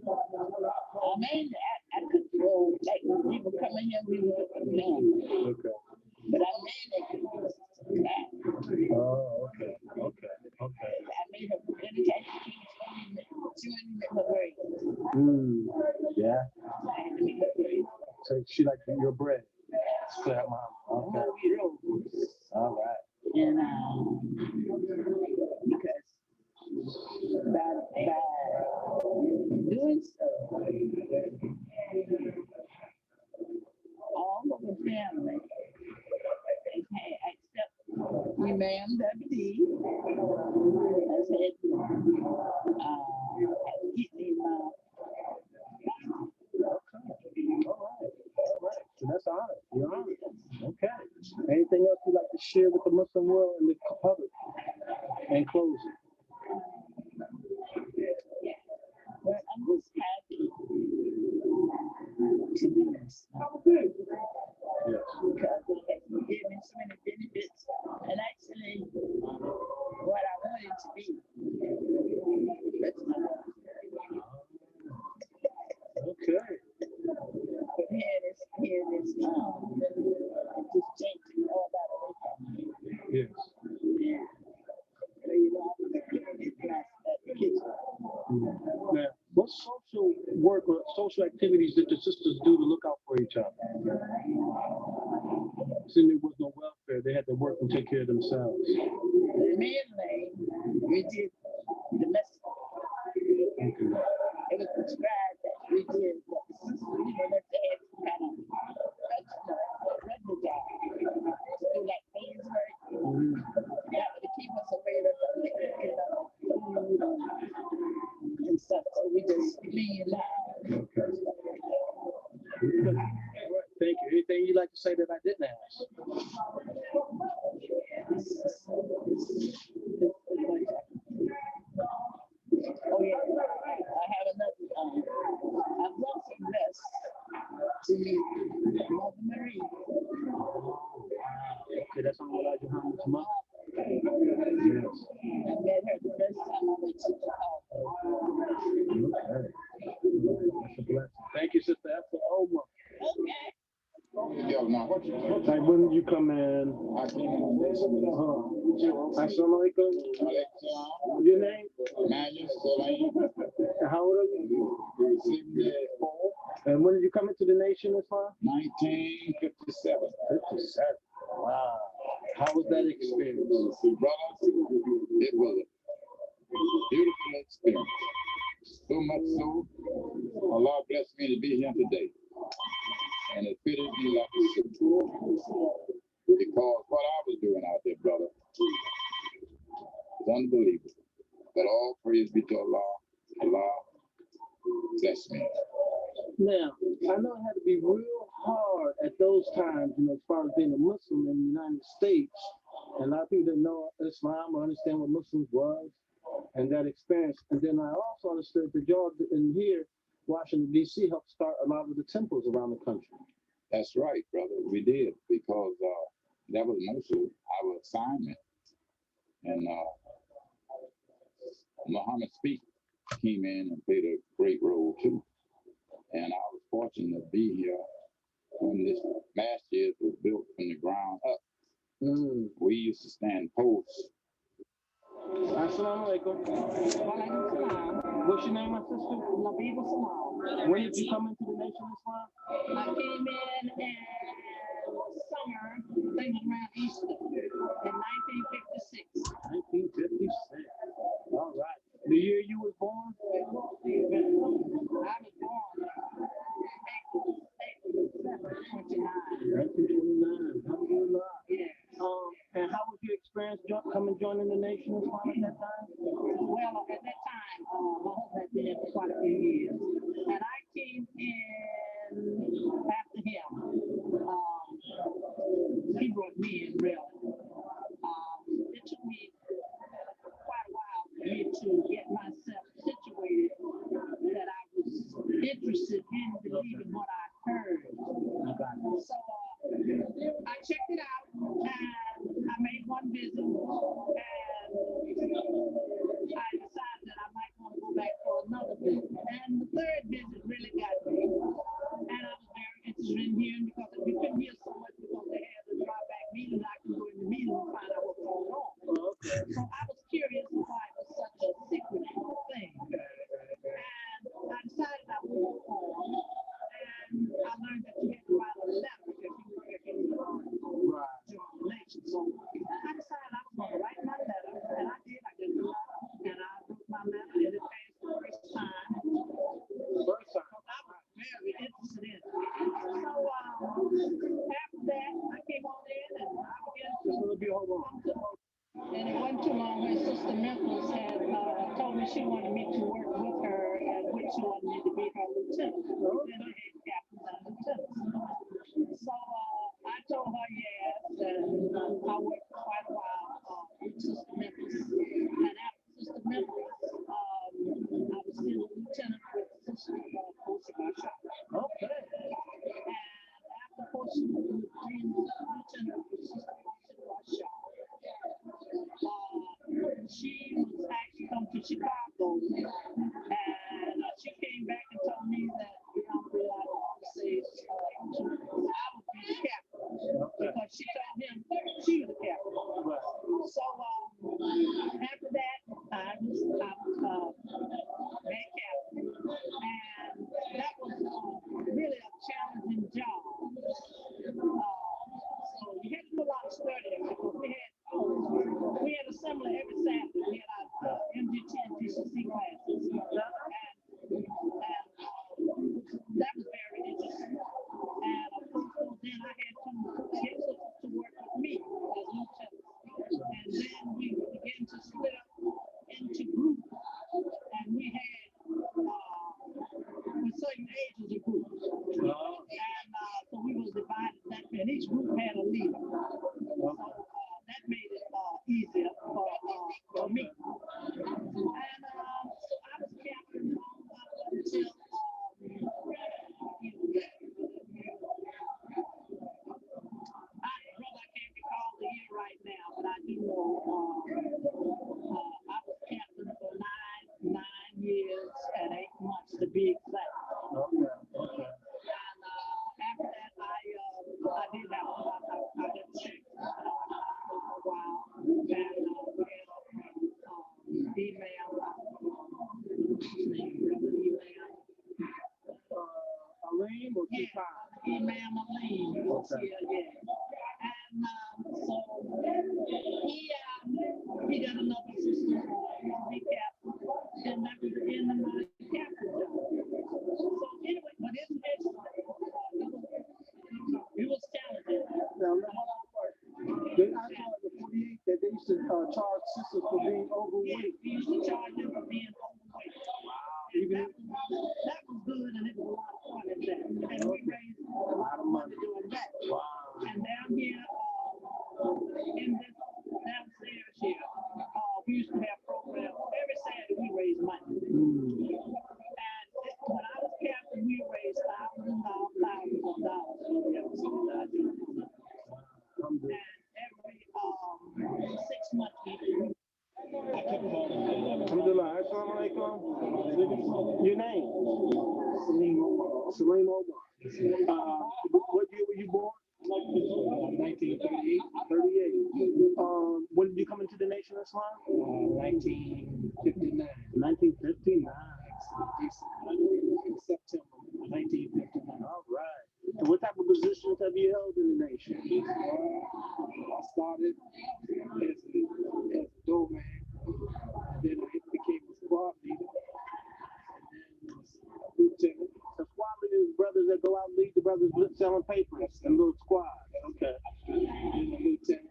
I mean, I could go, like, when people come in here, we would cook them. Okay. But I made it. Oh, okay, okay, okay. I made her any type of things. She wouldn't make her great. Yeah. I had to make her great. So she like your bread. Claire Mom. Okay. All right. And because by doing so, all of the family except Imam WD has had getting him So that's honor. You're honored. Okay. Anything else you'd like to share with the Muslim world and the public? In closing. Well, I'm just happy to be this. Yes. Because it has given so many benefits. And actually, Now, what social work or social activities did the sisters do to look out for each other? Since there was no welfare, they had to work and take care of themselves. Mainly, we did domestic. Okay. It was prescribed that we did what the sisters, that they had to kind of regular job to do like men's work. That would keep us away from food and stuff. So we just clean out. Okay. All right, thank you. Anything you'd like to say that I didn't ask? Oh yeah, I have another. I've brought some vests to Mother Marie. Okay, that's on AIH Museum. Yes. I met her the first time I went to Chicago. Okay. That's a blessing. Thank you, Sister Esther Oma. Okay. Yo, now what Like, when did you come in? I came in this Assalamu alaikum. Your name? Magic, Soleil, And how old are you? 74, And when did you come into the nation, Islam? 1957. 57. Wow. How was that experience? Brother, it was a beautiful experience. So much so, Allah blessed me to be here today. And it fitted me like a suit. Because what I was doing out there, brother, is unbelievable. But all praise be to Allah. Allah bless me. Now, I know it had to be real hard at those times, as far as being a Muslim in the United States. And a lot of people didn't know Islam or understand what Muslims was and that experience. And then I also understood that y'all in here, Washington, D.C. helped start a lot of the temples around the country. That's right, brother. We did, because that was mostly our assignment. And Muhammad Speak came in and played a great role too. And I was fortunate to be here when this masjid was built from the ground up. We used to stand posts. Assalamu alaikum. What's your name, my sister? Labiba Salam. When did you come into the Nation of Islam? I came in summer, I think it was around Easter, in 1956. 1956. All right. The year you was born? I was born April 29. 1929. Alhamdulillah. Yeah. And how was your experience joining the Nation of Islam at that time? Well, at that time, my husband had been there for quite a few years, and I came in after him. He brought me in, really. It took me quite a while for me to get myself situated that I was interested in believing what I heard. So I checked it out, and I made one visit, and I decided that I might want to go back for another visit. And the third visit really got me, and I was very interested in hearing, because we couldn't hear so much because they had the drawback meeting. I could go in the meeting and find out what was going on. So I was curious why it was such a secret thing. And I decided I would go on, and I learned that you had to write a letter if you join the nation. So I decided I was going to write my letter, and I did. I did the letter, and I wrote my letter, and it passed the first time. Because I was very interested in it. So after that, I came on in, and I began to come to. And it wasn't too long when Sister Memphis had told me she wanted me to work with her, and which she wanted me to be her lieutenant. Then I had captains and lieutenants. So I told her yes, and I worked for quite a while with Sister Memphis. And after Sister Memphis, I was still a lieutenant with Sister Portia. Okay. And after Portia, being lieutenant with Sister Portia, she was actually come to Chicago, and she came back and told me that I don't want to say I would be the captain, because she told him she was the captain. So after that, I was to split up into groups, and we had with certain ages of groups. And so we was divided that way, and each group had a leader. So that made it easier for me. And so I was captain until I can't recall the year right now, but I do know I was captain for nine years and 8 months to be exact. And after that, I did have I did check for a while, and we had Elaine or Imam Elaine was here, yeah. And so he got another sister to be captain, and that was the end of my captain job. So anyway, but it was challenging. They, I saw in the 48 that they used to charge sisters for being overweight. We used to charge them for being overweight. That was good, and it was a lot of fun at that. And we raised a lot of money doing that. And down here, in this downstairs here, we used to have programs every Saturday. We raised money. And when I was captain, we raised thousands of dollars for the episode that I did. And every 6 months, I kept calling. Alhamdulillah. Assalamu alaikum. Your name? Salim Omar. Salim Omar. What year were you born? 1938. 38. When did you come into the Nation of Islam? 1959. 1959. September 1959. All right. And what type of positions have you held in the nation? I started as a doorman, and then I became a squad leader, and then a lieutenant. The squad leaders, brothers that go out and lead the brothers selling papers and little squads. Okay. Then a lieutenant,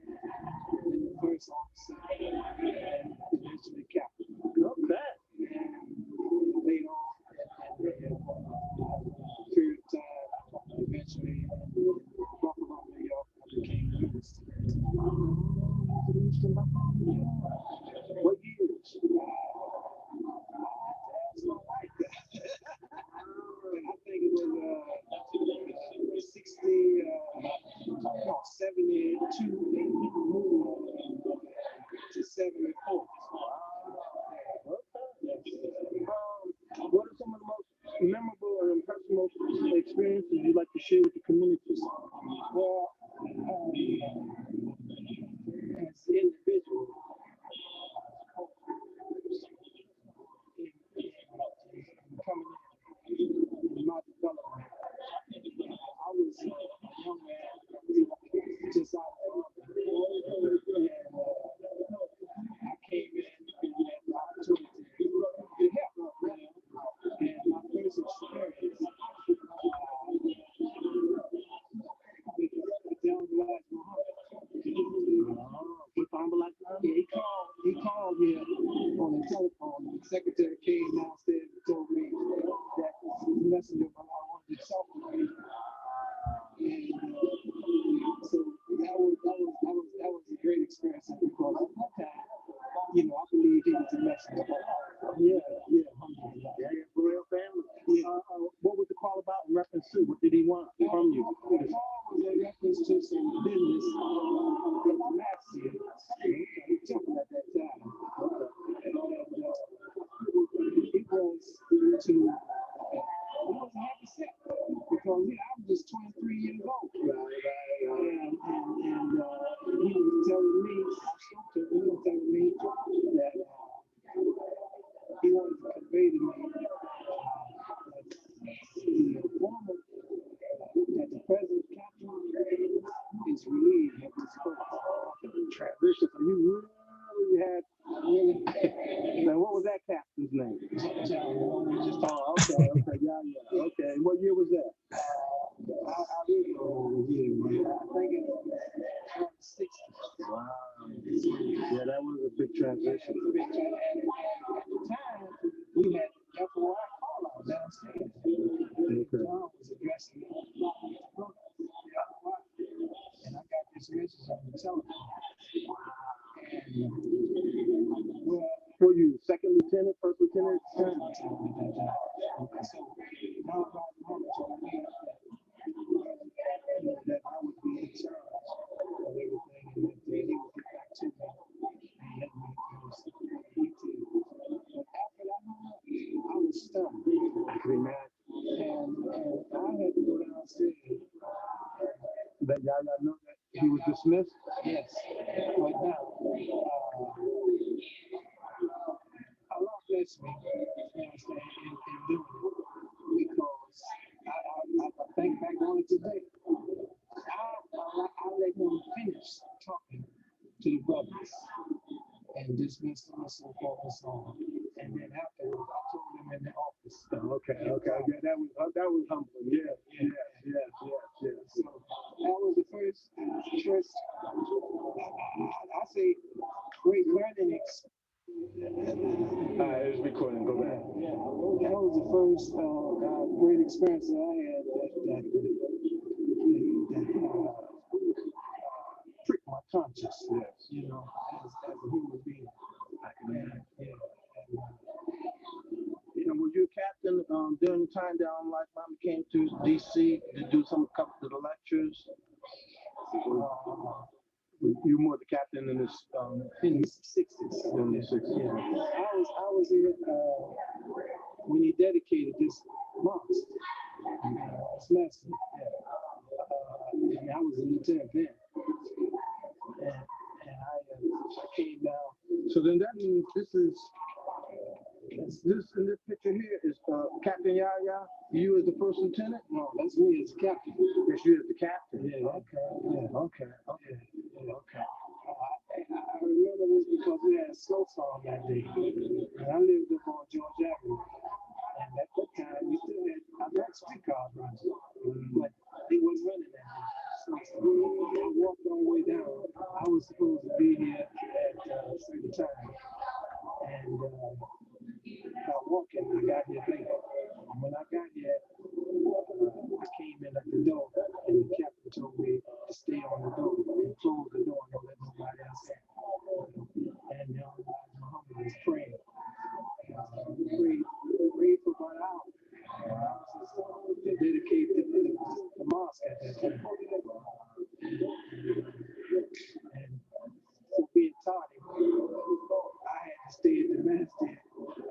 then the first officer, and eventually captain. Okay. And later on, and a period of time, eventually, in Buffalo, New York, I became a minister. What years? I think it was 72 to 74. What are some of the most memorable and personal experiences you'd like to share with the community? Well, as an individual, coming in my development, I was a young man just out of the army, and I came in and had the opportunity to help. And my first experience with young Masjid Muhammad. He called me on the telephone. The secretary came downstairs and told me that the messenger of Allah wanted to talk with me. And so that was a great experience because at that time, I believe he was a messenger of Allah. Yeah. Alhamdulillah. Yeah, for real family. Yeah. What was the call about in reference to? What did he want from you? The call was in reference to some business in the Masjid. We were talking at that time. And it was to, he wasn't happy set because I was just 23 years old. And he was telling me that he wanted to convey to me that the present captain is relieved of his post. Transition. So you really had. Now, what was that captain's name? Oh, okay. Yeah. Okay. What year was that? I really don't know the year, man. I think it was 60. Wow. Yeah, that was a big transition. tradition. At the time, we had FOI call out downstairs. John was addressing me. And I got this message on the telephone. Well, were you second lieutenant, first lieutenant? So now Muhammad told me that I would be in charge of everything, and that he would get back to me and let me know some details. But after that moment, I was stunned. I can imagine. And I had to go downstairs. That y'all know that he was dismissed? Yes, but now, Allah bless me, you understand, in doing it, because I think back on it today. I let him finish talking to the brothers and dismiss us and focus on. And then afterwards, I told him in the office. Okay. Yeah, that was humbling. Yeah. So that was the first I say great learning experience. It's recording. Go back. Yeah, that was the first great experience that I had that pricked my conscience. Yes. You know, as a human being. Were you a captain during the time that Like Mama came to DC to do couple of the lectures? You more the captain in this In the 60s. in the 60s. Yeah. I was in when he dedicated this mosque. This lesson. And I was a lieutenant then. And I came down. So then that means this in this picture here is Captain Yaya. You as the first lieutenant? No, that's me as captain. Yes, you as the captain. Yeah. Okay. I remember this because we had a snowstorm that day. And I lived up on George Avenue. And at that time, we still had our streetcars running. But they wasn't running that day. So I walked all the way down. I was supposed to be here at a certain time. And by walking, I got here late. And when I got here, I came in at the door, and the captain told me to stay on the door and close the door and don't let nobody else in. And Amir Muhammad was praying. Prayed for about an hour. To dedicate the mosque at that time. And for being tardy, I had to stay at the masjid,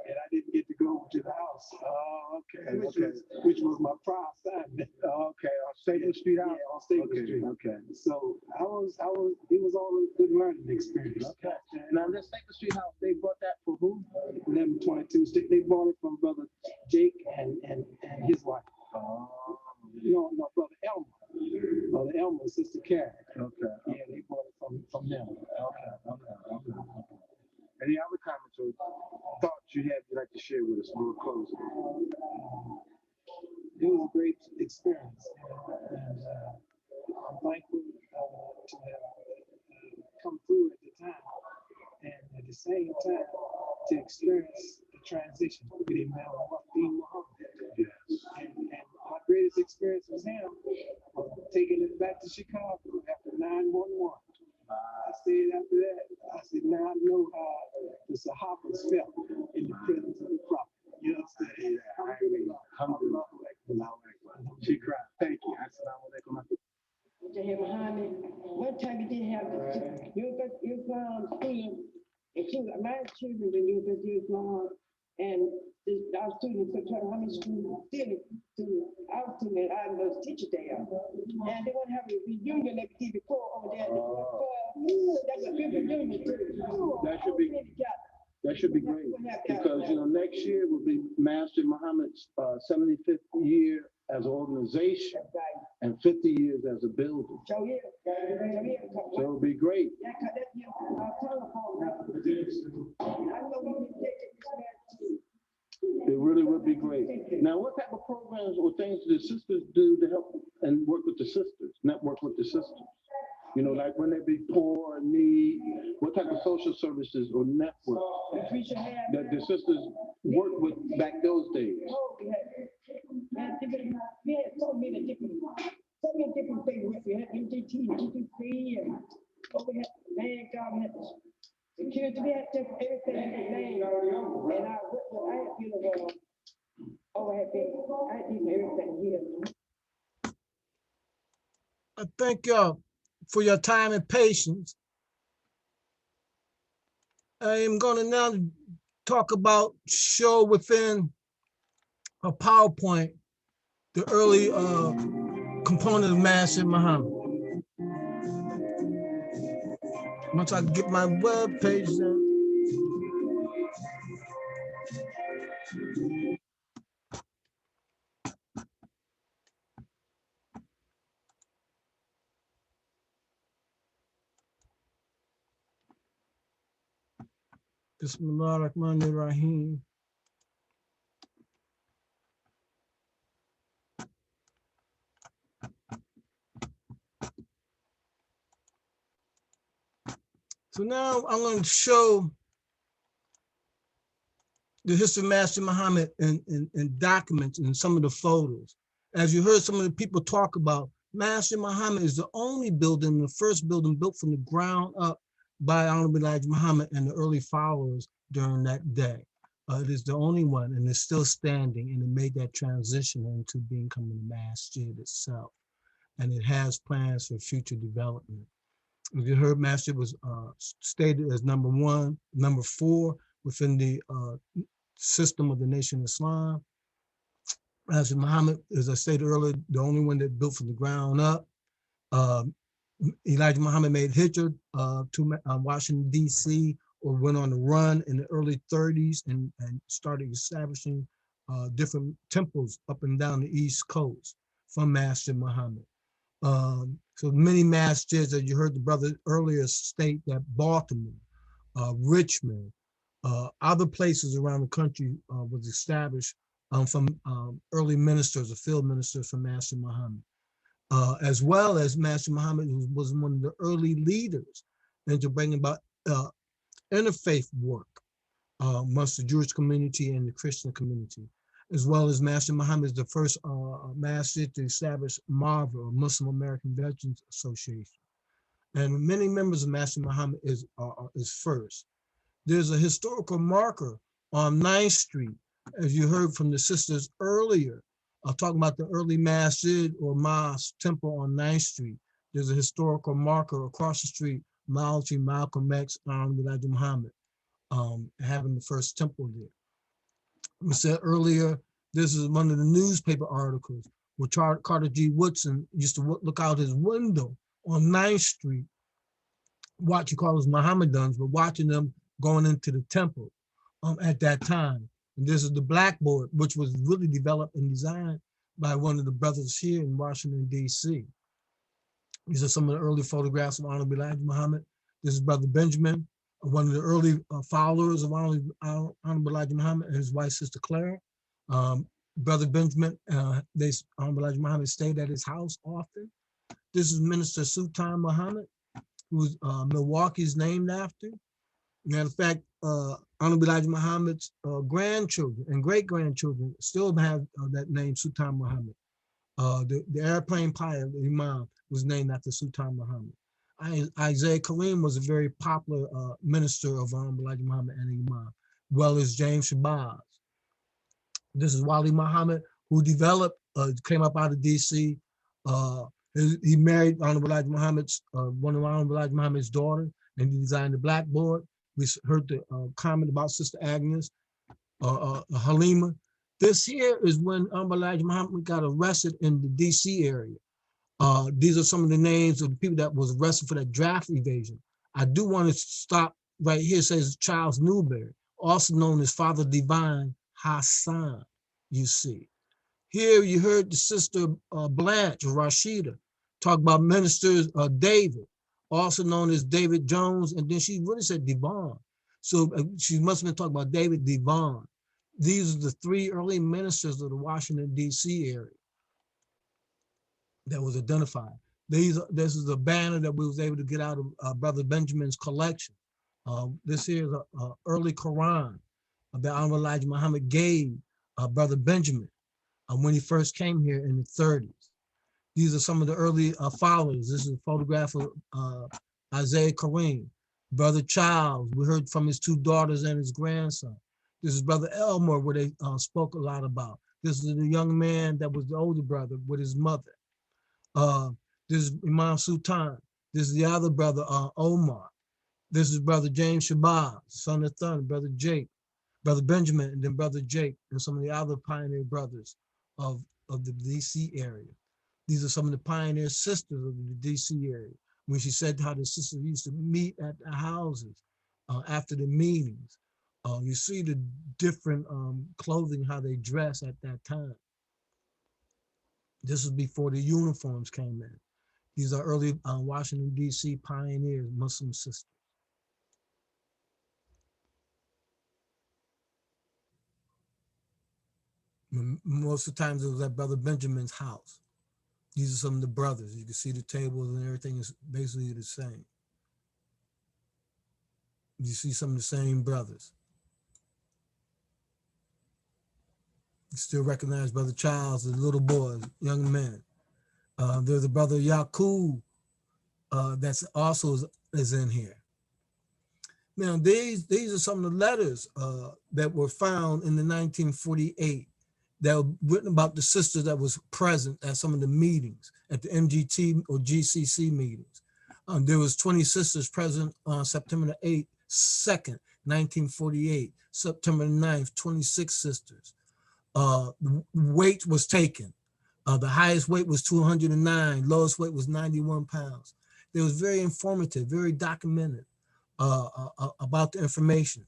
and I didn't get to go to the house. Which was my prior assignment. Okay, on Staples Street House? Yeah, on Staples Street. Okay. So it was all a good learning experience. Okay. Now this Staples Street House, they bought that for who? 1122. They bought it from Brother Jake and his wife. No, Brother Elmer. Brother Elmer and Sister Karen. Okay. Yeah, they bought it from them. Okay. Any other comments or thoughts you'd like to share with us before closing? It was a great experience, and I'm thankful to have come through at the time, and at the same time to experience the transition with Amir Muhammad. Yes. And my greatest experience with him was taking it back to Chicago after 9/11. I said after that, I said, now I know how the Sahabas felt in the presence of the Prophet. You know what I'm saying? She cried. Thank you. Assalamu alaikum. Amir Muhammad, one time you didn't have you found students, including my children when you was gone, and our students could tell how many students did it to our students. I was a teacher there, and they want to have a reunion like we did before over there. That's a big reunion too. That should be great because next year will be Masjid Muhammad's 75th year as an organization and 50 years as a building. So it'll be great. It really would be great. Now, what type of programs or things do the sisters do to help and work with the sisters, network with the sisters? You know, like when they be poor and need, what type of social services or network that the sisters worked with back those days? We had so many different things. We had MDT, GTC, and we had land government, security. We had just everything in the name. And I had been I had been everything here. I thank y'all for your time and patience. I am going to now talk about, show within a PowerPoint, the early component of Masjid Muhammad. Once I get my web page done. Bismillahirrahmanirrahim. So now I'm going to show the history of Masjid Muhammad in documents and some of the photos. As you heard some of the people talk about, Masjid Muhammad is the only building, the first building built from the ground up by Honorable Elijah Muhammad and the early followers during that day. It is the only one, and it's still standing, and it made that transition into becoming the masjid itself. And it has plans for future development. As you heard, masjid was stated as number 1, number 4 within the system of the Nation of Islam. Masjid Muhammad, as I stated earlier, the only one that built from the ground up. Elijah Muhammad made hijrah to Washington, D.C., or went on the run in the early 30s and started establishing different temples up and down the East Coast from Masjid Muhammad. So many masjids, as you heard the brother earlier state, that Baltimore, Richmond, other places around the country was established from early ministers or field ministers from Masjid Muhammad. As well as Masjid Muhammad was one of the early leaders into bringing about interfaith work amongst the Jewish community and the Christian community, as well as Masjid Muhammad is the first masjid to establish MAVA, or Muslim American Veterans Association. And many members of Masjid Muhammad is first. There's a historical marker on 9th Street, as you heard from the sisters earlier, talking about the early masjid or mosque temple on 9th Street. There's a historical marker across the street, Malcolm X, Elijah Muhammad, having the first temple there. We said earlier, this is one of the newspaper articles where Carter G. Woodson used to look out his window on 9th Street, watch, he called us Mohammedans, but watching them going into the temple at that time. And this is the blackboard, which was really developed and designed by one of the brothers here in Washington, D.C. These are some of the early photographs of Honorable Elijah Muhammad. This is Brother Benjamin, one of the early followers of Honorable Elijah Muhammad, and his wife, Sister Clara. Brother Benjamin, Honorable Elijah Muhammad stayed at his house often. This is Minister Sultan Muhammad, who Milwaukee is named after. Matter of fact, Honorable Elijah Muhammad's grandchildren and great-grandchildren still have that name, Sultan Muhammad. The airplane pilot, the Imam, was named after Sultan Muhammad. Isaiah Kareem was a very popular minister of Honorable Elijah Muhammad and Imam, well as James Shabazz. This is Wali Muhammad, who developed, came up out of DC. He married Honorable Elijah Muhammad's, one of Honorable Elijah Muhammad's daughter, and he designed the blackboard. We heard the comment about Sister Agnes, Halima. This here is when Honorable Elijah Muhammad got arrested in the DC area. These are some of the names of the people that was arrested for that draft evasion. I do want to stop right here. It says Charles Newberry, also known as Father Divine Hassan, you see. Here you heard the sister Blanche or Rashida talk about ministers David, also known as David Jones, and then she really said Devon. So she must have been talking about David Devon. These are the 3 early ministers of the Washington, D.C. area that was identified. This is a banner that we was able to get out of Brother Benjamin's collection. This here is a early Quran that Honorable Elijah Muhammad gave Brother Benjamin when he first came here in the 30s. These are some of the early followers. This is a photograph of Isaiah Kareem. Brother Charles, we heard from his two daughters and his grandson. This is Brother Elmore, where they spoke a lot about. This is the young man that was the older brother with his mother. This is Imam Sultan. This is the other brother, Omar. This is Brother James Shabazz, son of Thun, Brother Jake, Brother Benjamin, and then Brother Jake, and some of the other pioneer brothers of the DC area. These are some of the pioneer sisters of the DC area. When she said how the sisters used to meet at the houses after the meetings, you see the different clothing, how they dress at that time. This was before the uniforms came in. These are early Washington, DC pioneers, Muslim sisters. Most of the times it was at Brother Benjamin's house. These are some of the brothers. You can see the tables and everything is basically the same. You see some of the same brothers. You still recognize Brother Charles, the little boys, young men. There's a Brother Yaqub that's also is in here. Now, these are some of the letters that were found in the 1948 that were written about the sisters that was present at some of the meetings, at the MGT or GCC meetings. There was 20 sisters present on September the 8th, 2nd, 1948. September the 9th, 26 sisters. The weight was taken. The highest weight was 209, lowest weight was 91 pounds. It was very informative, very documented about the information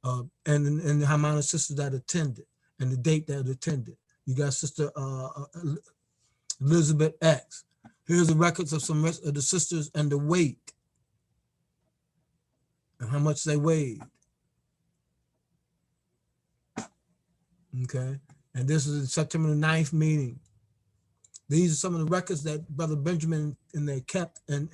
and the amount of sisters that attended and the date that attended. You got Sister Elizabeth X. Here's the records of some of the sisters and the weight and how much they weighed. Okay, and this is the September the 9th meeting. These are some of the records that Brother Benjamin and they kept in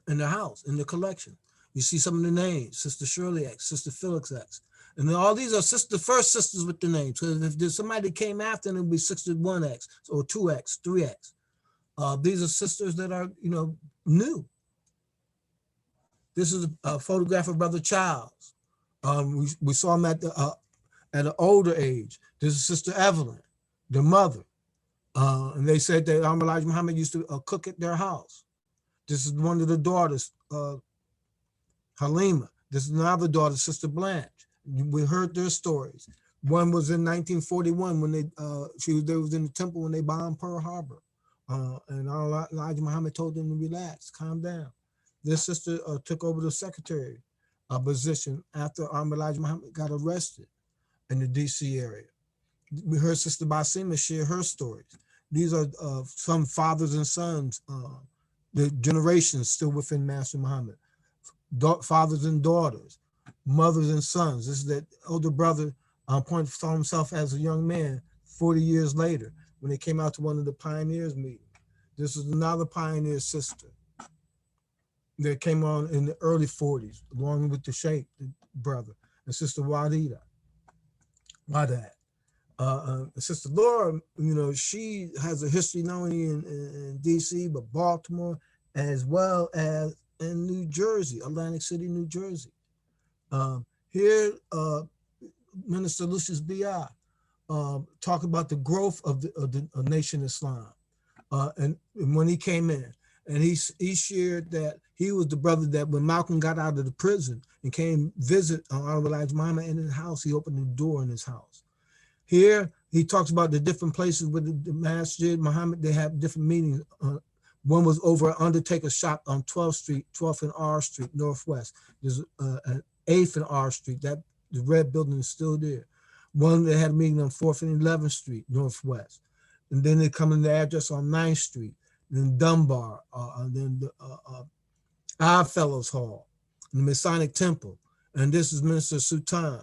their house, in the collection. You see some of the names, Sister Shirley X, Sister Felix X. And then all these are the first sisters with the names. So if there's somebody that came after, then it would be Sister 1X or 2X, 3X. These are sisters that are, new. This is a photograph of Brother Charles. We saw him at an older age. This is Sister Evelyn, the mother. And they said that Elijah Muhammad used to cook at their house. This is one of the daughters, Halima. This is another daughter, Sister Blanche. We heard their stories. One was in 1941 when they was in the temple when they bombed Pearl Harbor. And Elijah Muhammad told them to relax, calm down. This sister took over the secretary position after Elijah Muhammad got arrested in the DC area. We heard Sister Basima share her stories. These are some fathers and sons, the generations still within Master Muhammad. Fathers and daughters, mothers and sons. This is that older brother saw himself as a young man 40 years later when they came out to one of the pioneers meetings. This is another pioneer sister that came on in the early 40s, along with the Sheikh, the brother, and Sister Wadida. Sister Laura, she has a history not only in DC, but Baltimore, as well as in New Jersey, Atlantic City, New Jersey. Here, Minister Lucius B.I. Talk about the growth of the Nation Islam. And when he came in, and he shared that he was the brother that when Malcolm got out of the prison and came visit Honorable Elijah Muhammad in his house, he opened the door in his house. Here, he talks about the different places with the Masjid Muhammad, they have different meetings. One was over at Undertaker's shop on 12th Street, 12th and R Street, Northwest. There's an 8th and R Street, the red building is still there. One, they had a meeting on 4th and 11th Street, Northwest. And then they come in the address on 9th Street, then Dunbar, and then the Odd Fellows Hall, and the Masonic Temple. And this is Minister Sultan.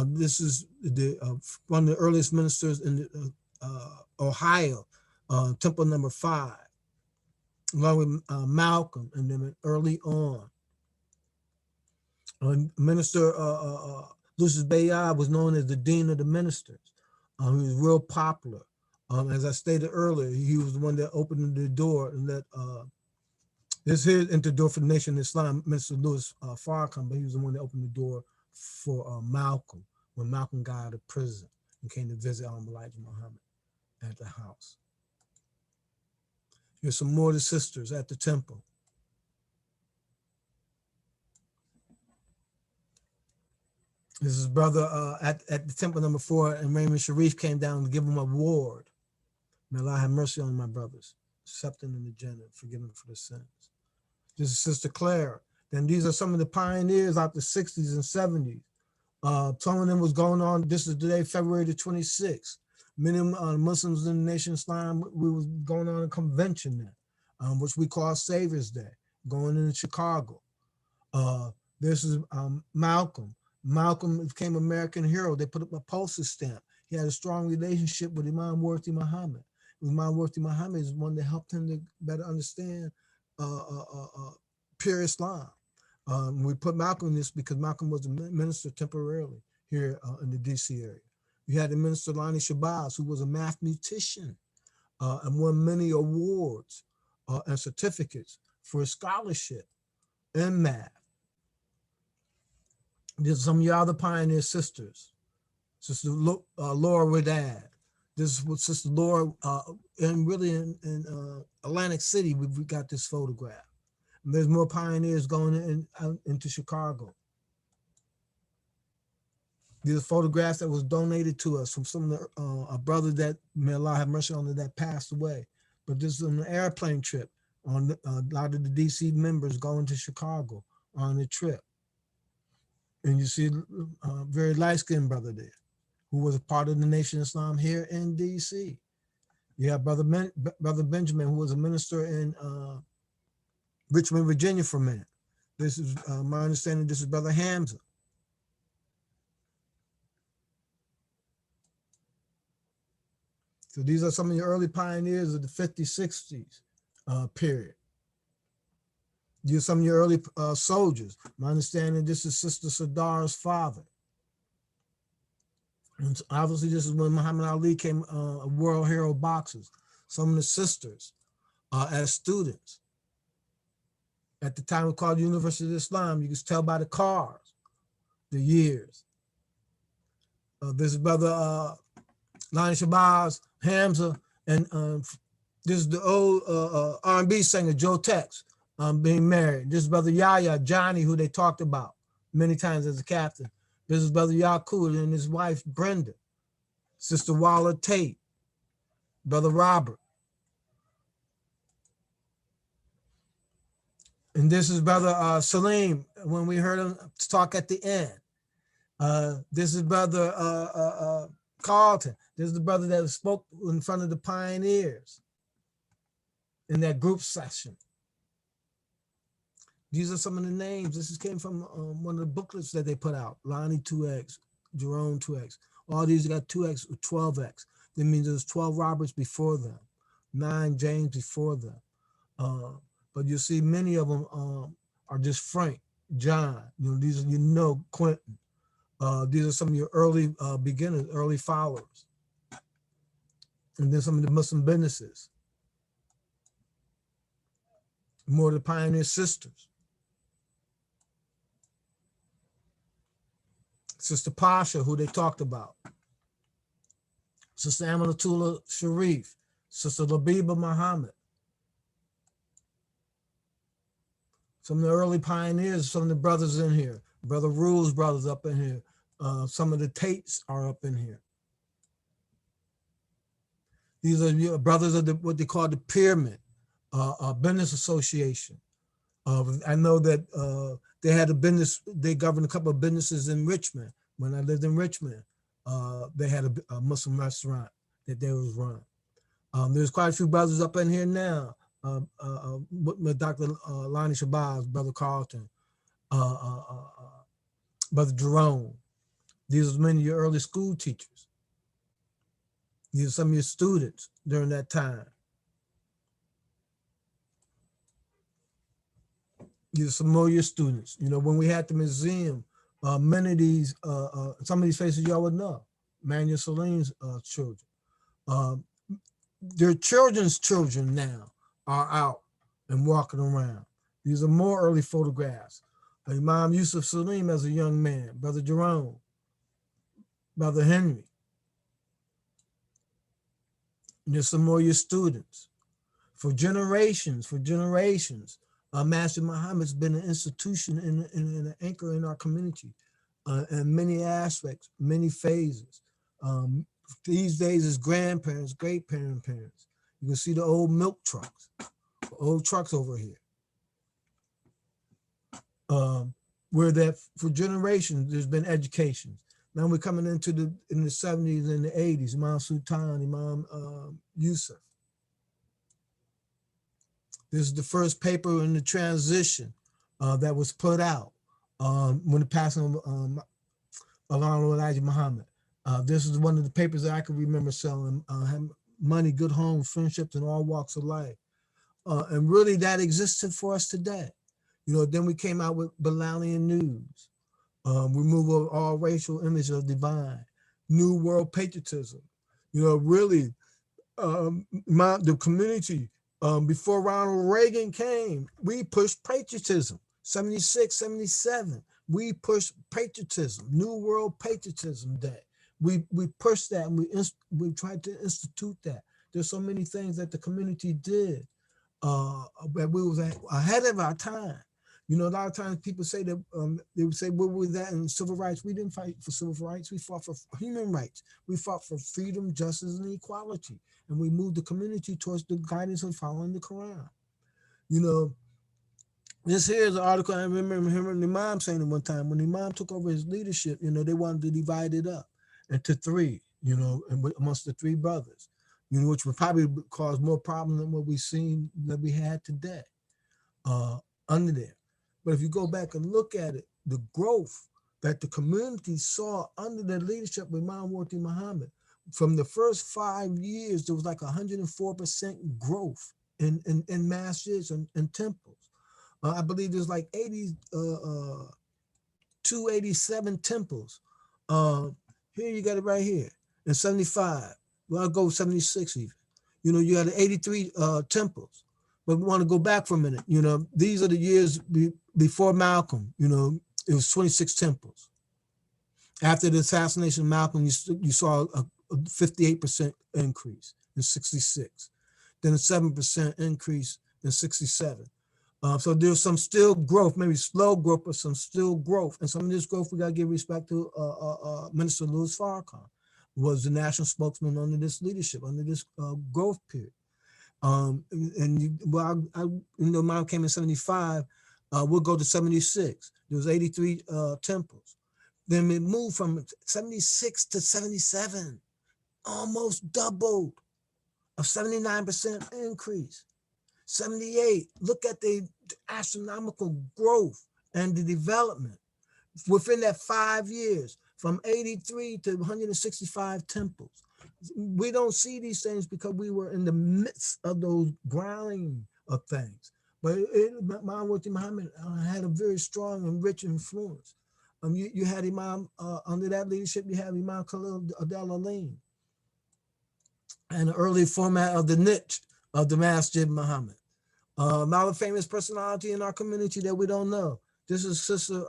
This is one of the earliest ministers in Ohio, temple number 5, along with Malcolm, and then early on. Minister Lucius Bayard was known as the Dean of the Ministers. He was real popular. As I stated earlier, he was the one that opened the door and let this here into the door for the Nation of Islam, Minister Louis Farrakhan, but he was the one that opened the door for Malcolm when Malcolm got out of prison and came to visit AIH Muhammad at the house. Here's some more of the sisters at the temple. This is brother at the temple number 4, and Raymond Sharif came down to give him an award. May Allah have mercy on my brothers, accepting in the Jannah, forgiving for the sins. This is Sister Claire. Then these are some of the pioneers out the 60s and 70s. Some of them was going on, this is today, February the 26th. Many Muslims in the Nation of Islam, we was going on a convention then, which we call Savior's Day, going in Chicago. This is Malcolm. Malcolm became American hero. They put up a postage stamp. He had a strong relationship with Imam Worthy Muhammad. Imam Worthy Muhammad is one that helped him to better understand pure Islam. We put Malcolm in this because Malcolm was a minister temporarily here in the DC area. You had the minister Lonnie Shabazz, who was a mathematician and won many awards and certificates for his scholarship in math. There's some of your other pioneer sisters. Sister Laura Widad. This is what Sister Laura, and really in Atlantic City, we got this photograph. And there's more pioneers going into Chicago. These are photographs that was donated to us from some of the, a brother that, may Allah have mercy on him, that passed away. But this is an airplane trip on a lot of the DC members going to Chicago on the trip. And you see a very light-skinned brother there who was a part of the Nation of Islam here in DC. You have Brother Benjamin, who was a minister in Richmond, Virginia for a minute. This is my understanding, this is Brother Hamza. So these are some of the early pioneers of the 50s, 60s period. These are some of your early soldiers. My understanding, this is Sister Sadar's father. And obviously this is when Muhammad Ali came a world hero boxers. Some of the sisters as students. At the time it was called University of Islam. You can tell by the cars, the years. This is Brother Lonnie Shabazz, Hamza, and this is the old R&B singer, Joe Tex, being married. This is Brother Yahya, Johnny, who they talked about many times as a captain. This is Brother Yaqub and his wife, Brenda. Sister Walla Tate, Brother Robert. And this is Brother Salim, when we heard him talk at the end. This is Brother Carlton. This is the brother that spoke in front of the pioneers in that group session. These are some of the names. This came from one of the booklets that they put out. Lonnie 2X, Jerome 2X. All these got 2X or 12X. That means there's 12 Roberts before them, 9 James before them. But you see many of them are just Frank, John. You know, these are, Quentin. These are some of your early beginners, early followers. And then some of the Muslim businesses. More of the pioneer sisters. Sister Pasha, who they talked about. Sister Amanatullah Sharif. Sister Labiba Muhammad. Some of the early pioneers, some of the brothers in here. Brother Rule's brothers up in here. Some of the Tates are up in here. These are brothers of what they call the Pyramid Business Association. I know that they had a business, they governed a couple of businesses in Richmond. When I lived in Richmond, they had a Muslim restaurant that they was run. There's quite a few brothers up in here now. With Dr. Lonnie Shabazz, Brother Carlton, Brother Jerome. These are many of your early school teachers. These are some of your students during that time. These are some more of your students. You know, when we had the museum, many of these, some of these faces y'all would know. Manuel Celine's children. Their children's children now are out and walking around. These are more early photographs. Imam Yusuf Salim as a young man, Brother Jerome, Brother Henry. And there's some more of your students. For generations, Masjid Muhammad's been an institution and an anchor in our community in many aspects, many phases. These days is grandparents, great-grandparents. You can see the old milk trucks, old trucks over here. Where that for generations, there's been education. Now we're coming into in the 70s and the 80s, Imam Sultan, Imam Yusuf. This is the first paper in the transition that was put out when the passing of AIH Muhammad. This is one of the papers that I can remember selling, Money, Good Homes, Friendships, and All Walks of Life. And really that existed for us today. You know, then we came out with Balalian News, removal of all racial image of divine, New World Patriotism. You know, really, the community, before Ronald Reagan came, we pushed patriotism. 76, 77, we pushed patriotism, New World Patriotism Day. We pushed that and we tried to institute that. There's so many things that the community did that we was ahead of our time. You know, a lot of times people say that they would say, where was that in civil rights? We didn't fight for civil rights. We fought for human rights. We fought for freedom, justice, and equality. And we moved the community towards the guidance of following the Quran. You know, this here is an article. I remember him and Imam saying it one time. When Imam took over his leadership, you know, they wanted to divide it up into three, you know, amongst the three brothers, you know, which would probably cause more problems than what we've seen that we had today under there. But if you go back and look at it, the growth that the community saw under the leadership of Imam Muhammad, from the first 5 years, there was like 104% growth in masjids and temples. I believe there's like 287 temples. Here you got it right here in 75. Well, I'll go 76 even. You know, you had 83 temples. But we want to go back for a minute. You know, these are the years before Malcolm. You know, it was 26 temples. After the assassination of Malcolm, you saw a 58% increase in 66. Then a 7% increase in 67. So there's some still growth, maybe slow growth, but some still growth. And some of this growth, we got to give respect to Minister Louis Farrakhan, who was the national spokesman under this leadership, under this growth period. Mine came in 75, we'll go to 76. There was 83 temples. Then it moved from 76 to 77, almost doubled, a 79% increase. 78, look at the astronomical growth and the development within that 5 years, from 83 to 165 temples. We don't see these things because we were in the midst of those growling of things. But Imam Muhammad had a very strong and rich influence. You had Imam, under that leadership, you had Imam Khalil Adel-Alim, and the early format of the niche of the Masjid Muhammad. Another famous personality in our community that we don't know. This is Sister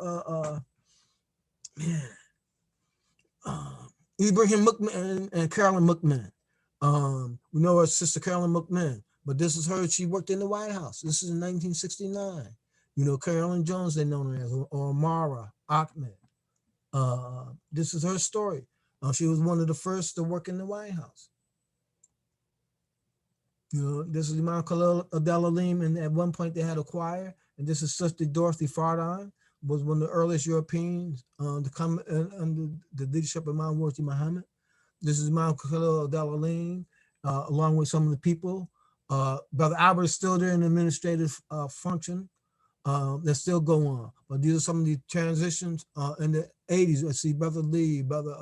Ibrahim Mukman and Carolyn Mukman. We know her Sister Carolyn Mukman, but this is her. She worked in the White House. This is in 1969. You know, Carolyn Jones, they know her as, or Mara Ahmed. This is her story. She was one of the first to work in the White House. You know, this is Imam Khalil Adel-Alim, and at one point they had a choir. And this is Sister Dorothy Fardon, was one of the earliest Europeans to come under the leadership of Imam Muhammad. This is Imam Khalil Adel-Alim, along with some of the people. Brother Albert is still there in administrative function. That still go on. But these are some of the transitions in the 80s. Let's see, Brother Lee, Brother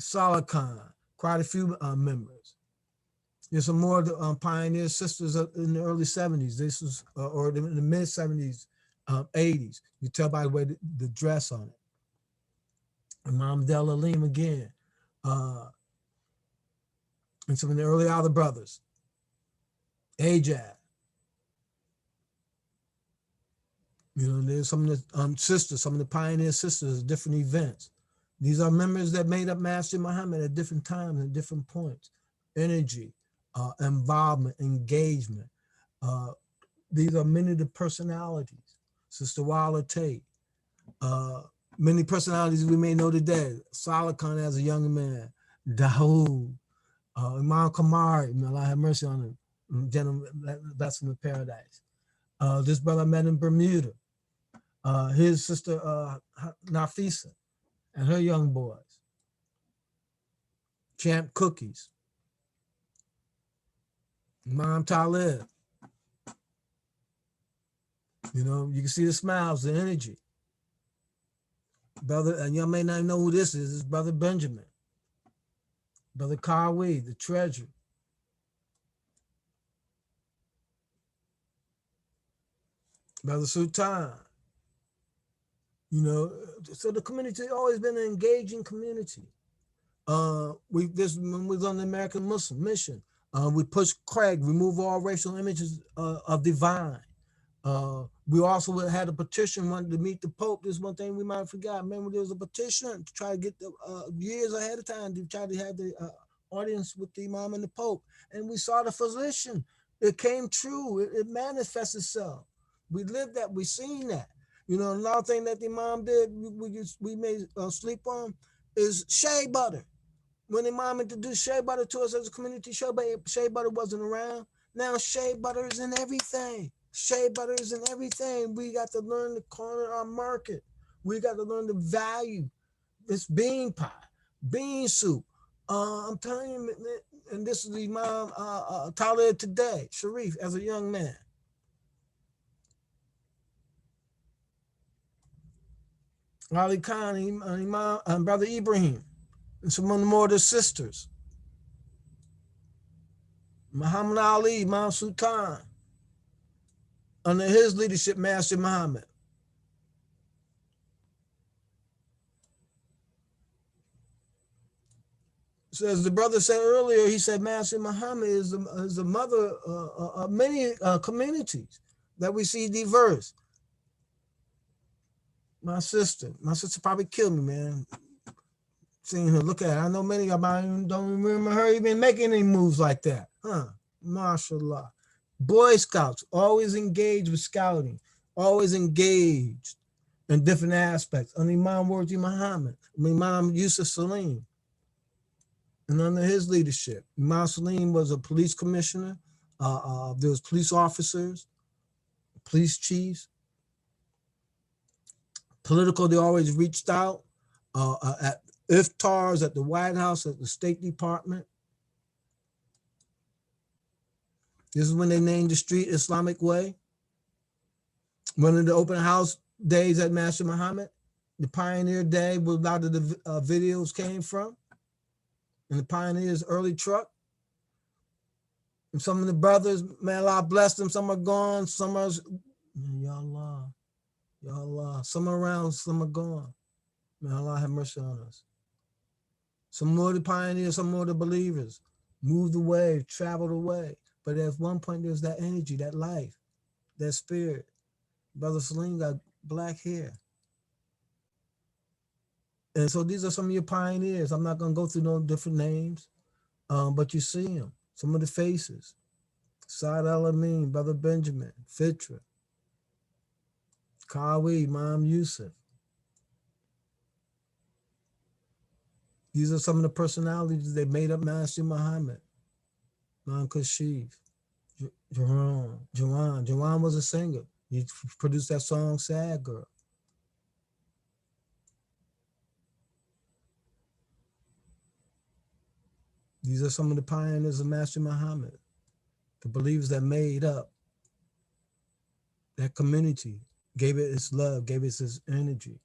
Salah Khan, quite a few members. There's some more pioneer sisters in the early 70s. This was, or in the mid 70s, 80s. You tell by the way the dress on it. Imam Del Alim again. And some of the early other brothers. Ajad. You know, there's some of the sisters, some of the pioneer sisters at different events. These are members that made up Masjid Muhammad at different times and different points. Energy, involvement, engagement. These are many of the personalities. Sister Walla Tate. Many personalities we may know today. Salih Khan as a young man. Dahoud. Imam Kamari, may Allah have mercy on him. Gentlemen, that's from the paradise. This brother I met in Bermuda. His sister Nafisa and her young boys. Champ Cookies. Imam Talib. You know, you can see the smiles, the energy. Brother, and y'all may not know who this is. It's Brother Benjamin. Brother Kawi, the treasurer. Brother Sultan. You know, so the community has always been an engaging community. When we was on the American Muslim mission, we pushed Craig, remove all racial images of divine. We also had a petition, wanted to meet the Pope. This is one thing we might have forgot. Remember, there was a petition to try to get the years ahead of time to try to have the audience with the Imam and the Pope. And we saw the physician. It came true. It manifests itself. We lived that. We seen that. You know, another thing that the Imam did, we may sleep on, is shea butter. When the Imam introduced shea butter to us as a community, shea butter wasn't around. Now shea butter is in everything. Shea butter is in everything. We got to learn to corner our market. We got to learn the value. It's bean pie, bean soup. I'm telling you, and this is the Imam Talib today, Sharif, as a young man. Ali Khan, Imam, and Brother Ibrahim, and some more of the sisters. Muhammad Ali, Imam Sultan, under his leadership, Masjid Muhammad. So as the brother said earlier, he said Masjid Muhammad is the mother of many communities that we see diverse. My sister probably killed me, man. Seeing her, look at her. I know many of them don't remember her even making any moves like that. MashaAllah. Boy Scouts, always engaged with scouting, always engaged in different aspects. On Imam Warji Muhammad, Imam Yusuf Salim. And under his leadership, Imam Salim was a police commissioner. There was police officers, police chiefs. Political, they always reached out at iftars, at the White House, at the State Department. This is when they named the street Islamic Way. One of the open house days at Masjid Muhammad, the Pioneer Day, where a lot of the videos came from. And the Pioneer's early truck. And some of the brothers, may Allah bless them, some are gone, some are, Ya Allah, Ya Allah, some are around, some are gone. May Allah have mercy on us. Some more of the pioneers, some more of the believers moved away, traveled away. But at one point, there's that energy, that life, that spirit. Brother Salim got black hair. And so these are some of your pioneers. I'm not going to go through no different names, but you see them, some of the faces. Saad Al-Amin, Brother Benjamin, Fitra, Kawi, Imam Yusuf. These are some of the personalities that made up Masjid Muhammad. Imam Kashif, Jawan. Jawan was a singer. He produced that song, Sad Girl. These are some of the pioneers of Masjid Muhammad, the believers that made up that community, gave it its love, gave it its energy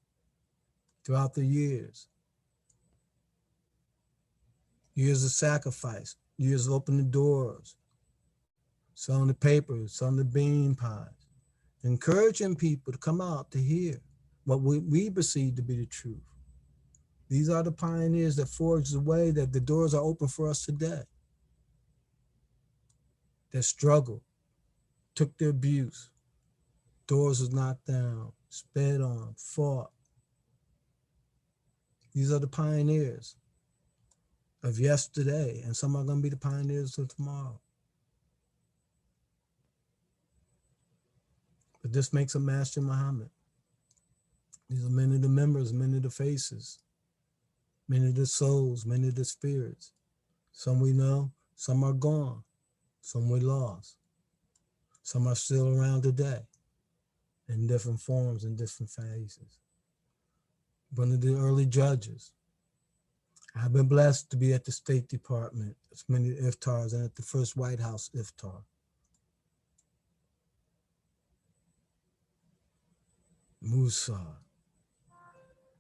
throughout the years. Years of sacrifice, Years of opening doors, selling the papers, selling the bean pies, encouraging people to come out to hear what we perceive to be the truth. These are the pioneers that forged the way that the doors are open for us today. That struggled, took the abuse, doors was knocked down, sped on, fought. These are the pioneers of yesterday, and some are going to be the pioneers of tomorrow. But this makes a Master Muhammad. These are many of the members, many of the faces, many of the souls, many of the spirits. Some we know, some are gone, some we lost. Some are still around today in different forms and different phases. One of the early judges. I've been blessed to be at the State Department, as many iftars, and at the first White House iftar. Musa.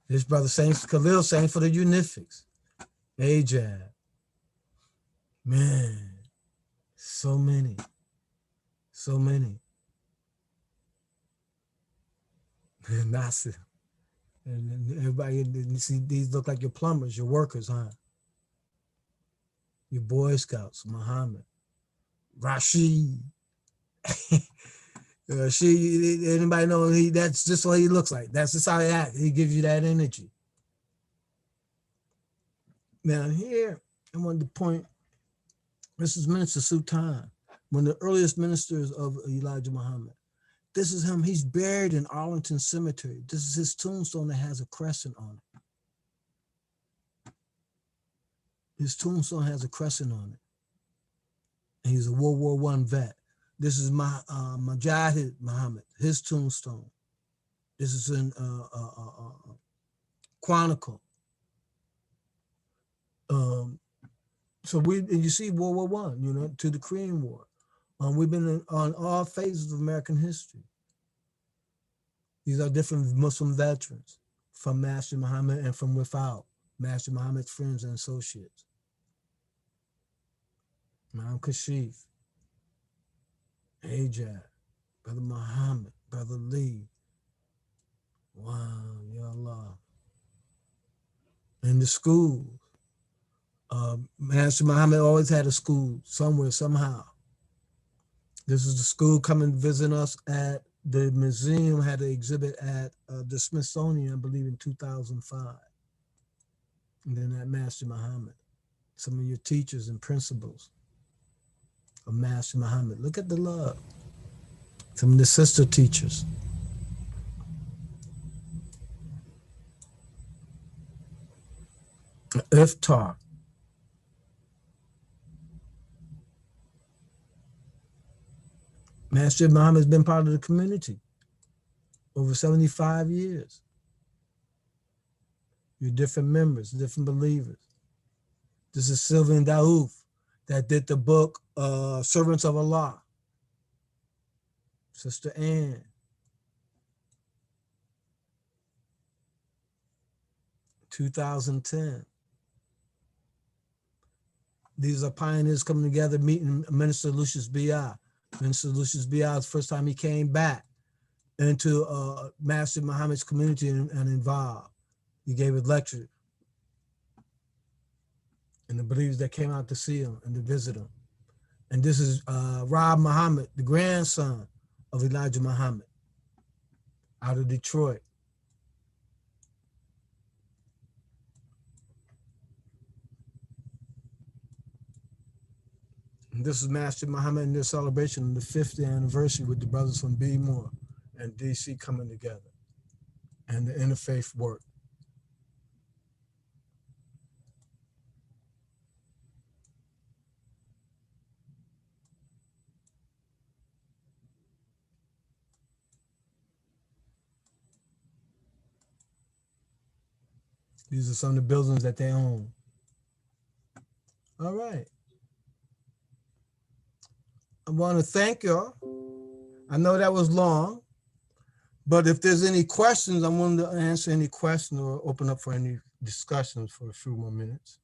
This brother Saint Khalil sang for the Unifics. Ajab. Man, so many. So many. Nasir. And everybody, you see, these look like your plumbers, your workers, huh? Your Boy Scouts, Muhammad, Rashid. Anybody know that's just what he looks like. That's just how he acts. He gives you that energy. Now here, I wanted to point, this is Minister Sultan, one of the earliest ministers of Elijah Muhammad. This is him. He's buried in Arlington Cemetery. This is his tombstone that has a crescent on it. His tombstone has a crescent on it. And he's a World War I vet. This is Masjid Muhammad, his tombstone. This is in Chronicle. So you see World War I, you know, to the Korean War. We've been on all phases of American history. These are different Muslim veterans from Master Muhammad and from without Master Muhammad's friends and associates. Imam Kashif, Ajab, Brother Muhammad, Brother Lee. Wow, Ya Allah. In the schools, Master Muhammad always had a school somewhere, somehow. This is the school coming visit us at the museum, had an exhibit at the Smithsonian, I believe in 2005. And then at Master Muhammad, some of your teachers and principals of Master Muhammad. Look at the love. Some of the sister teachers. Iftar. Master Muhammad has been part of the community over 75 years. You're different members, different believers. This is Sylvan Daouf that did the book Servants of Allah. Sister Ann. (2010). These are pioneers coming together, meeting Minister Lucius B.I. Minister Lucius B.I. the first time he came back into Master Muhammad's community and involved. He gave a lecture. And the believers that came out to see him and to visit him. And this is Rob Muhammad, the grandson of Elijah Muhammad, out of Detroit. And this is Master Muhammad and their celebration of the 50th anniversary with the brothers from B-More and DC coming together and the interfaith work. These are some of the buildings that they own. All right. I want to thank y'all. I know that was long, but if there's any questions, I'm willing to answer any questions or open up for any discussions for a few more minutes.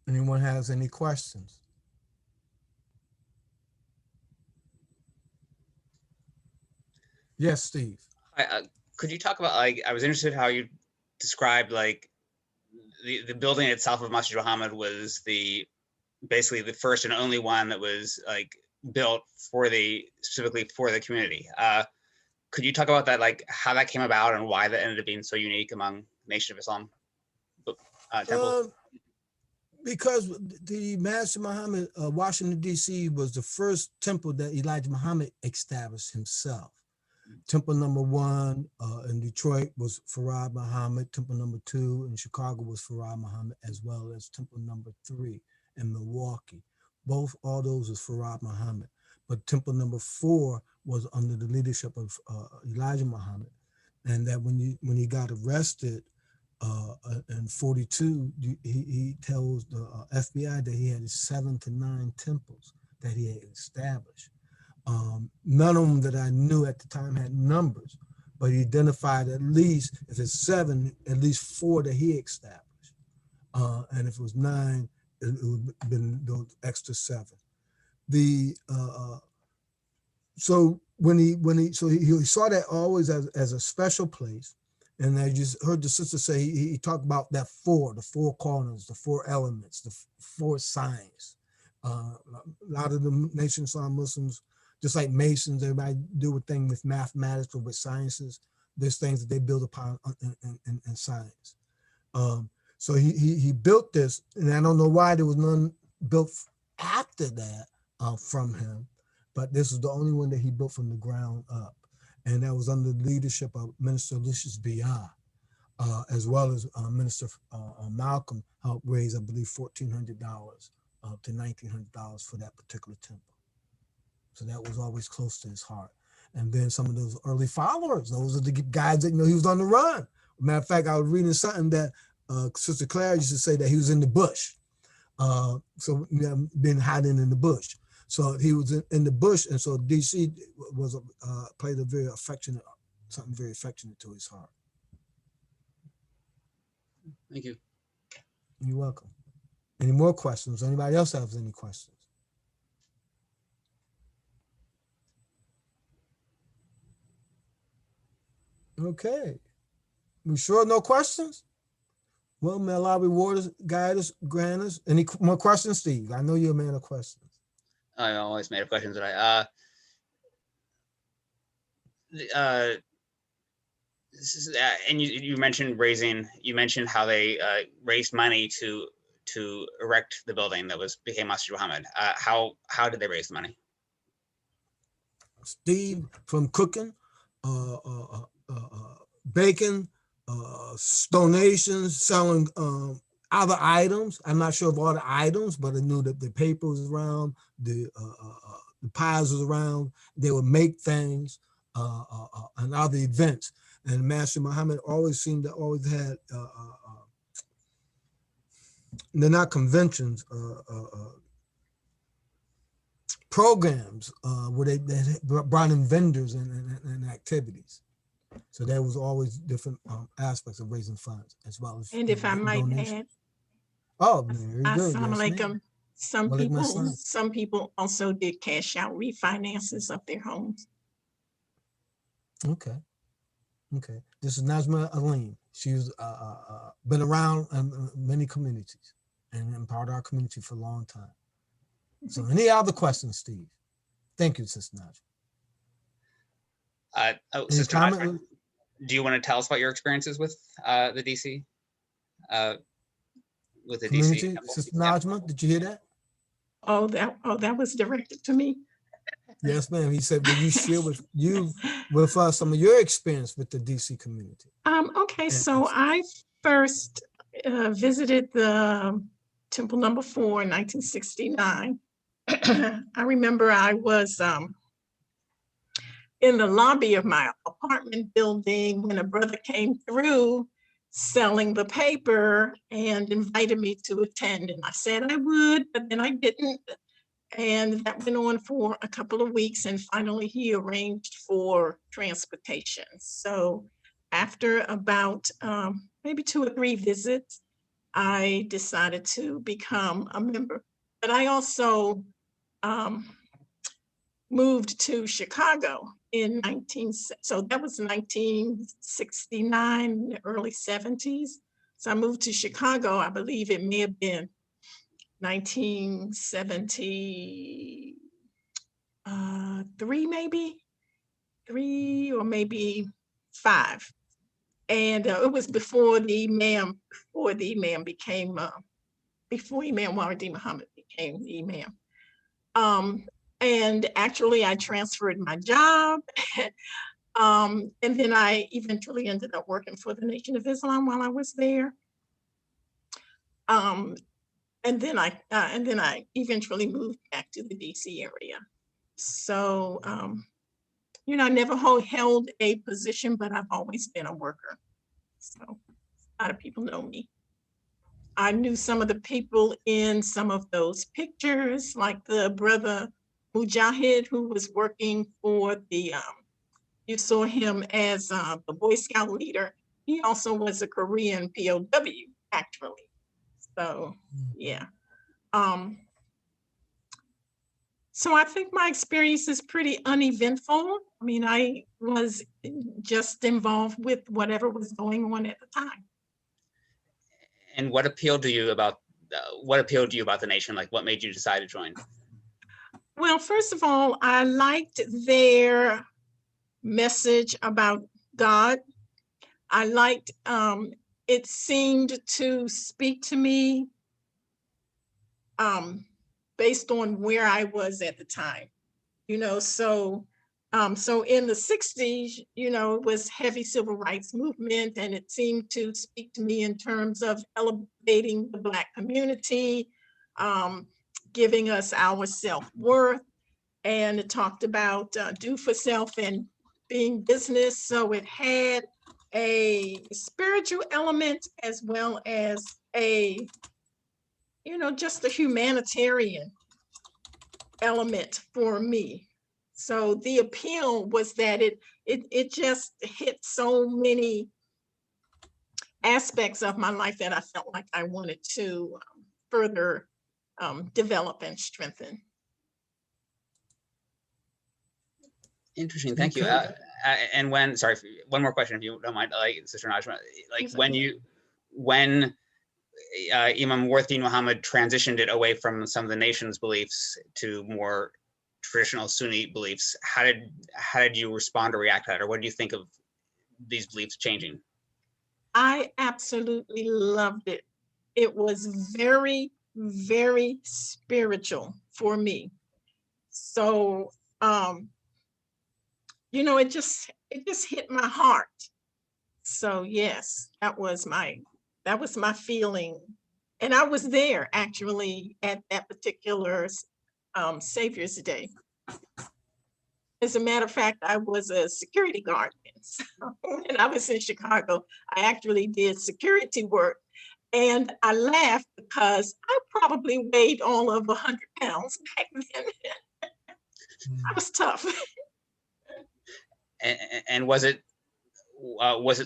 Anyone has any questions? Yes, Steve. Could you talk about, like, I was interested how you described, like, the building itself of Masjid Muhammad was basically the first and only one that was like built specifically for the community. Could you talk about that, like how that came about and why that ended up being so unique among Nation of Islam temples? Because the Masjid Muhammad, Washington, D.C. was the first temple that Elijah Muhammad established himself. Temple number 1 in Detroit was Farad Muhammad. Temple number 2 in Chicago was Farad Muhammad, as well as temple number 3 in Milwaukee. All those was Farad Muhammad. But temple number 4 was under the leadership of Elijah Muhammad. And that when he got arrested in 42, he tells the FBI that he had 7 to 9 temples that he had established. None of them that I knew at the time had numbers, but he identified at least, if it's 7, at least 4 that he established. And if it was 9, it would have been those extra 7. So he saw that always as a special place. And I just heard the sister say, he talked about that the 4 corners, the 4 elements, the 4 signs. A lot of the Nation of Islam Muslims, just like Masons, everybody do a thing with mathematics or with sciences. There's things that they build upon in science. So he built this, and I don't know why there was none built after that from him, but this was the only one that he built from the ground up. And that was under the leadership of Minister Lucius Biya, as well as Minister Malcolm helped raise, I believe, $1,400 to $1,900 for that particular temple. So that was always close to his heart. And then some of those early followers, those are the guys that he was on the run. Matter of fact, I was reading something that Sister Claire used to say that he was in the bush. So been hiding in the bush. So he was in the bush, and so DC was played something very affectionate to his heart. Thank you. You're welcome. Any more questions? Anybody else have any questions? Okay. We sure no questions? Well, may Allah reward us, guide us, grant us. Any more questions, Steve? I know you're a man of questions. I'm always made of questions that and you mentioned how they raised money to erect the building that became Masjid Muhammad. How did they raise the money? Steve, from cooking, baking, donations, selling other items. I'm not sure of all the items, but I knew that the paper was around, the pies was around. They would make things and other events. And Master Muhammad always seemed to always had, they're not conventions, programs where they brought in vendors and activities. So there was always different aspects of raising funds as well as. And if I might add, very good. Assalamu alaikum. Yes, some people also did cash out refinances of their homes. Okay. This is Najma Alim. She's been around many communities and part of our community for a long time. So any other questions, Steve? Thank you, Sister Najma. Sister Najma, do you want to tell us about your experiences with the DC? With the community? DC? Sister Najma, did you hear that? Oh, that was directed to me. Yes, ma'am. He said, will you share with us some of your experience with the DC community? Okay, so I first visited the Temple number 4 in 1969. I remember I was in the lobby of my apartment building when a brother came through selling the paper and invited me to attend. And I said I would, but then I didn't. And that went on for a couple of weeks, and finally he arranged for transportation. So after about maybe 2 or 3 visits, I decided to become a member. But I also moved to Chicago in so that was 1969, the early 70s. So I moved to Chicago, I believe it may have been 1973, maybe 3 or maybe 5. And it was before the imam became, before Imam Muhammad became the imam. And actually I transferred my job. And then I eventually ended up working for the Nation of Islam while I was there. And then I eventually moved back to the DC area. So, you know, I never held a position, but I've always been a worker. So a lot of people know me. I knew some of the people in some of those pictures, like the brother Mujahid, who was working for the, you saw him as the Boy Scout leader. He also was a Korean POW, actually. So, yeah. So I think my experience is pretty uneventful. I mean, I was just involved with whatever was going on at the time. And what appealed to you about the nation? Like, what made you decide to join? Well, first of all, I liked their message about God. I liked, it seemed to speak to me based on where I was at the time, you know, so in the 60s, you know, it was heavy civil rights movement, and it seemed to speak to me in terms of elevating the Black community, giving us our self-worth, and it talked about do for self and being business. So it had a spiritual element as well as a, you know, just a humanitarian element for me. So the appeal was that it just hit so many aspects of my life that I felt like I wanted to further develop and strengthen. Interesting, thank you. And when, sorry, one more question if you don't mind, like Sister Najma, like when Imam Muhammad transitioned it away from some of the nation's beliefs to more traditional Sunni beliefs, how did you respond or react to that, or what do you think of these beliefs changing? I absolutely loved it. It was very, very spiritual for me. So, you know, it just hit my heart. So yes, that was my feeling. And I was there actually at that particular Savior's Day. As a matter of fact, I was a security guard. So when I was in Chicago, I actually did security work. And I laughed because I probably weighed all of 100 pounds back then. I was tough. And was it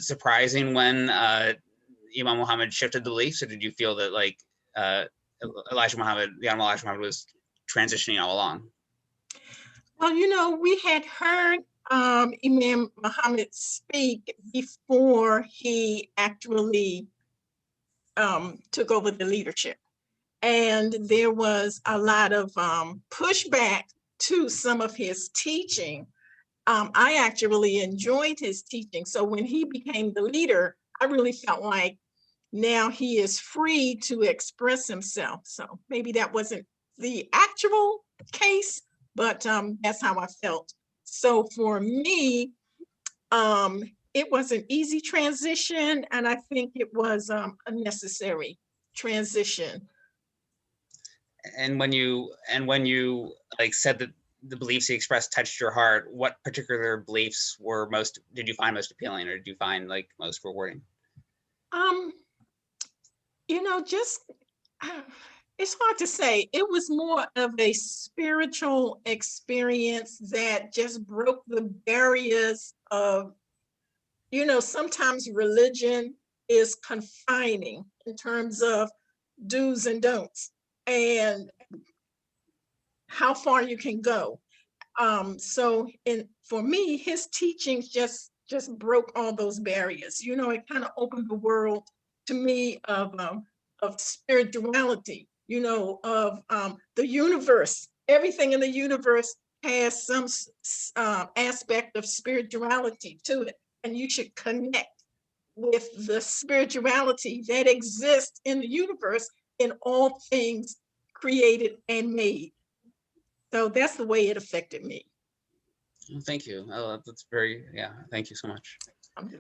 surprising when Imam Muhammad shifted the beliefs, or did you feel that like Elijah Muhammad, the Honorable Elijah Muhammad, was transitioning all along? Well, you know, we had heard Imam Muhammad speak before he actually took over the leadership. And there was a lot of pushback to some of his teaching. I actually enjoyed his teaching. So when he became the leader, I really felt like now he is free to express himself. So maybe that wasn't the actual case, but that's how I felt. So for me, it was an easy transition, and I think it was a necessary transition. And when you like said that the beliefs he expressed touched your heart, what particular beliefs did you find most appealing, or did you find like most rewarding? You know, just it's hard to say. It was more of a spiritual experience that just broke the barriers of, you know, sometimes religion is confining in terms of do's and don'ts and how far you can go. So for me, his teachings just broke all those barriers. You know, it kind of opened the world to me of spirituality, you know, of the universe. Everything in the universe has some aspect of spirituality to it, and you should connect with the spirituality that exists in the universe in all things created and made. So that's the way it affected me. Well, thank you. Oh, that's very, yeah, thank you so much.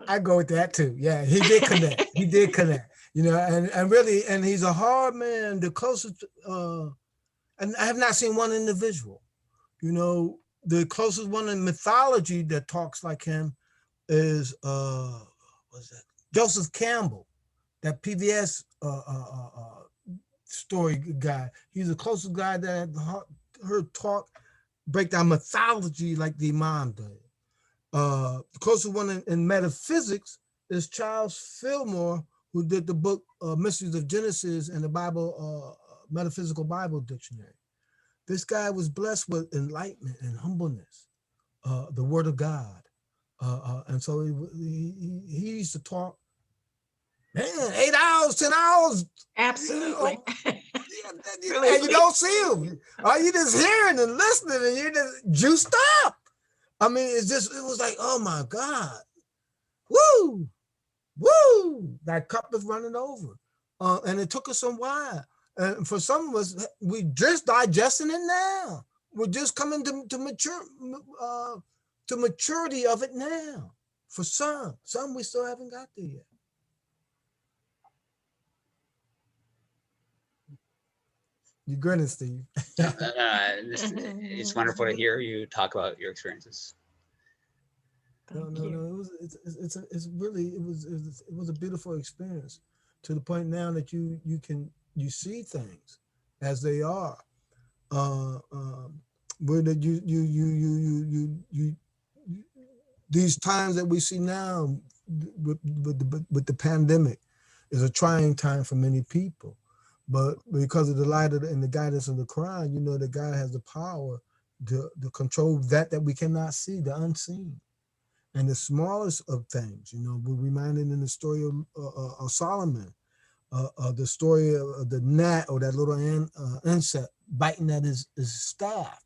I go with that too. Yeah, he did connect. He did connect. You know, and really, and he's a hard man. The closest, and I have not seen one individual. You know, the closest one in mythology that talks like him is what's that? Joseph Campbell, that PBS story guy. He's the closest guy that I've heard talk, break down mythology like the Imam did. The closest one in metaphysics is Charles Fillmore, who did the book Mysteries of Genesis and the Bible, Metaphysical Bible Dictionary. This guy was blessed with enlightenment and humbleness, the Word of God. And so he used to talk, man, 8 hours, 10 hours. Absolutely. You know, and you don't see him. You just hearing and listening and you're just juiced up. I mean, it was like, oh my God. Woo, woo. That cup is running over. And it took us some while. And for some of us, we just digesting it now. We're just coming to maturity of it now. For some we still haven't got there yet. You're grinning, Steve. It's wonderful to hear you talk about your experiences. No. It was a beautiful experience to the point now that you see things as they are. Where that you these times that we see now with the pandemic is a trying time for many people. But because of the light and the guidance of the Quran, you know that God has the power to control that we cannot see, the unseen. And the smallest of things, you know, we're reminded in the story of Solomon, the story of the gnat or that little insect biting at his staff,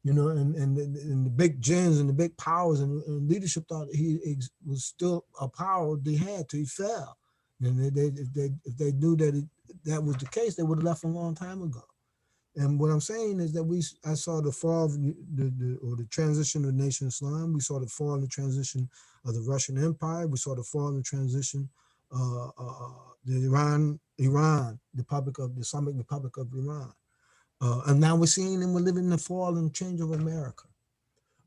you know, and the big jinns and the big powers and leadership thought he was still a power they had till he fell. And if they knew that was the case, they would have left a long time ago. And what I'm saying is that I saw the fall of the transition of the nation of Islam. We saw the fall and the transition of the Russian Empire. We saw the fall and the transition the Iran, the Islamic Republic of Iran. And now we're seeing and we're living in the fall and change of America.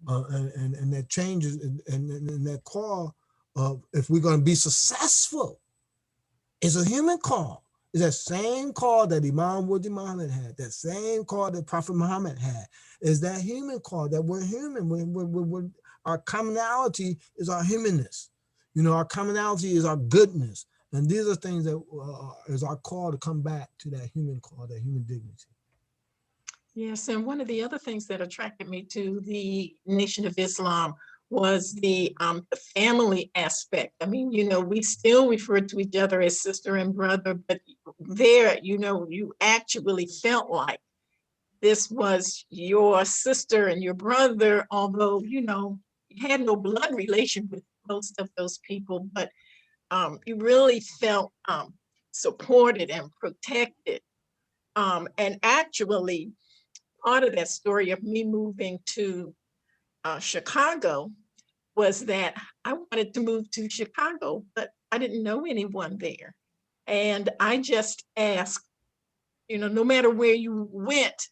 And that changes and that call of if we're going to be successful is a human call. It's that same call that Imam Muhammad had, that same call that Prophet Muhammad had, is that human call that we're human. We're our commonality is our humanness. You know, our commonality is our goodness. And these are things that is our call to come back to that human call, that human dignity. Yes, and one of the other things that attracted me to the Nation of Islam was the family aspect. I mean, you know, we still refer to each other as sister and brother, but there, you know, you actually felt like this was your sister and your brother, although, you know, you had no blood relation with most of those people, but you really felt supported and protected. And actually, part of that story of me moving to Chicago was that I wanted to move to Chicago, but I didn't know anyone there. And I just asked, you know, no matter where you went,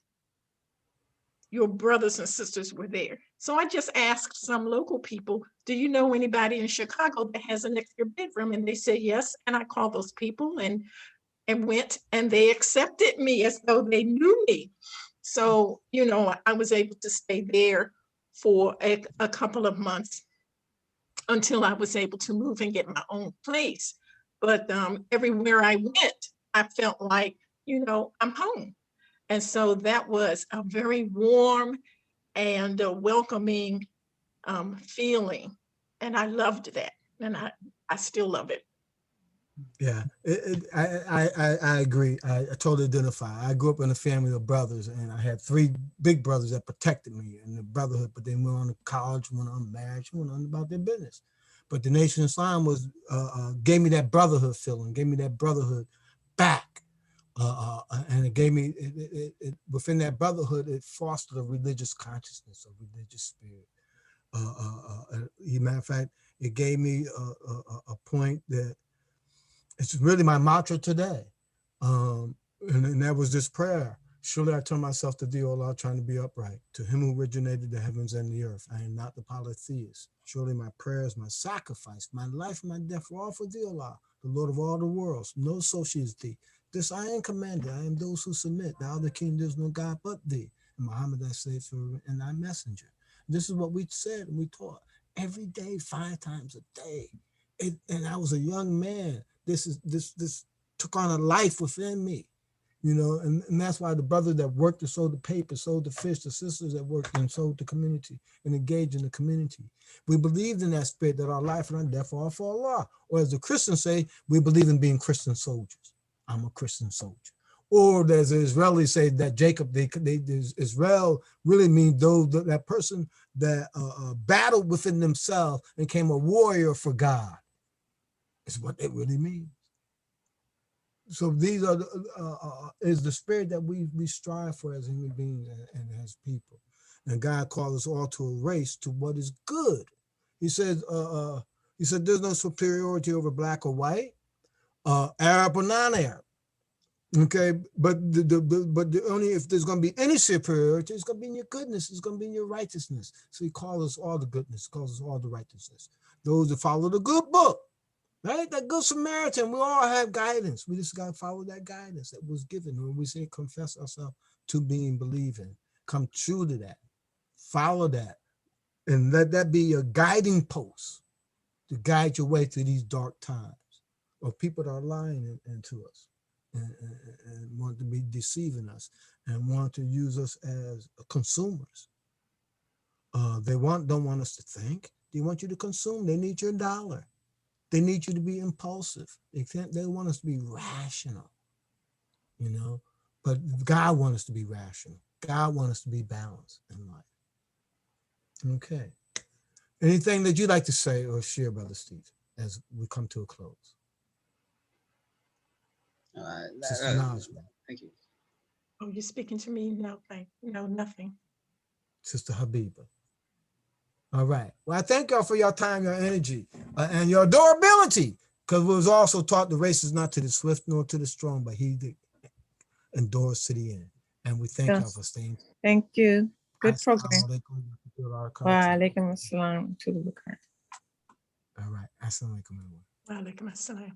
your brothers and sisters were there. So I just asked some local people, do you know anybody in Chicago that has an extra bedroom? And they said yes. And I called those people and went, and they accepted me as though they knew me. So, you know, I was able to stay there for a couple of months until I was able to move and get my own place. but everywhere I went, I felt like, you know, I'm home. And so that was a very warm and a welcoming feeling. And I loved that. And I still love it. Yeah, I agree. I totally identify. I grew up in a family of brothers, and I had 3 big brothers that protected me in the brotherhood, but they went on to college, went on marriage, went on about their business. But the Nation of Islam was gave me that brotherhood feeling, gave me that brotherhood back. And it gave me, within that brotherhood, it fostered a religious consciousness, a religious spirit. As a matter of fact, it gave me a point that it's really my mantra today. And that was this prayer. Surely I turn myself to thee, O Allah, trying to be upright. To him who originated the heavens and the earth. I am not the polytheist. Surely my prayers, my sacrifice, my life, my death are all for thee, O Allah, the Lord of all the worlds. No associate is thee. This I am commanded. I am those who submit. Thou the king, there's no God but thee. And Muhammad, I say for and thy messenger. This is what we said and we taught every day, 5 times a day. And I was a young man. This took on a life within me, you know, and that's why the brother that worked and sold the paper, sold the fish, the sisters that worked and sold the community and engaged in the community. We believed in that spirit that our life and our death are all for Allah. Or as the Christians say, we believe in being Christian soldiers. I'm a Christian soldier. Or as the Israelis say that Jacob, Israel really means that person that battled within themselves and became a warrior for God. Is what it really means. So these are is the spirit that we strive for as human beings and as people. And God called us all to a race to what is good. He said there's no superiority over black or white, Arab or non-Arab. Okay, but only if there's going to be any superiority, it's going to be in your goodness, it's going to be in your righteousness. So he calls us all the goodness, calls us all the righteousness. Those that follow the good book. Right? That good Samaritan, we all have guidance. We just got to follow that guidance that was given. When we say confess ourselves to being believing, come true to that, follow that, and let that be your guiding post to guide your way through these dark times of people that are lying into us and want to be deceiving us and want to use us as consumers. They don't want us to think. They want you to consume. They need your dollar. They need you to be impulsive. They want us to be rational, you know, but God wants us to be rational. God wants us to be balanced in life. Okay. Anything that you'd like to say or share, Brother Steve, as we come to a close? Sister Najma. Thank you. Oh, you're speaking to me? No, nothing. Sister Habiba. All right. Well, I thank y'all for your time, your energy, and your durability, because we was also taught the race is not to the swift nor to the strong, but he that endures to the end. And we thank y'all for staying. Thank you. Good program. Wa alaikum assalam. All right. Assalamu alaikum. Wa alaikum assalam.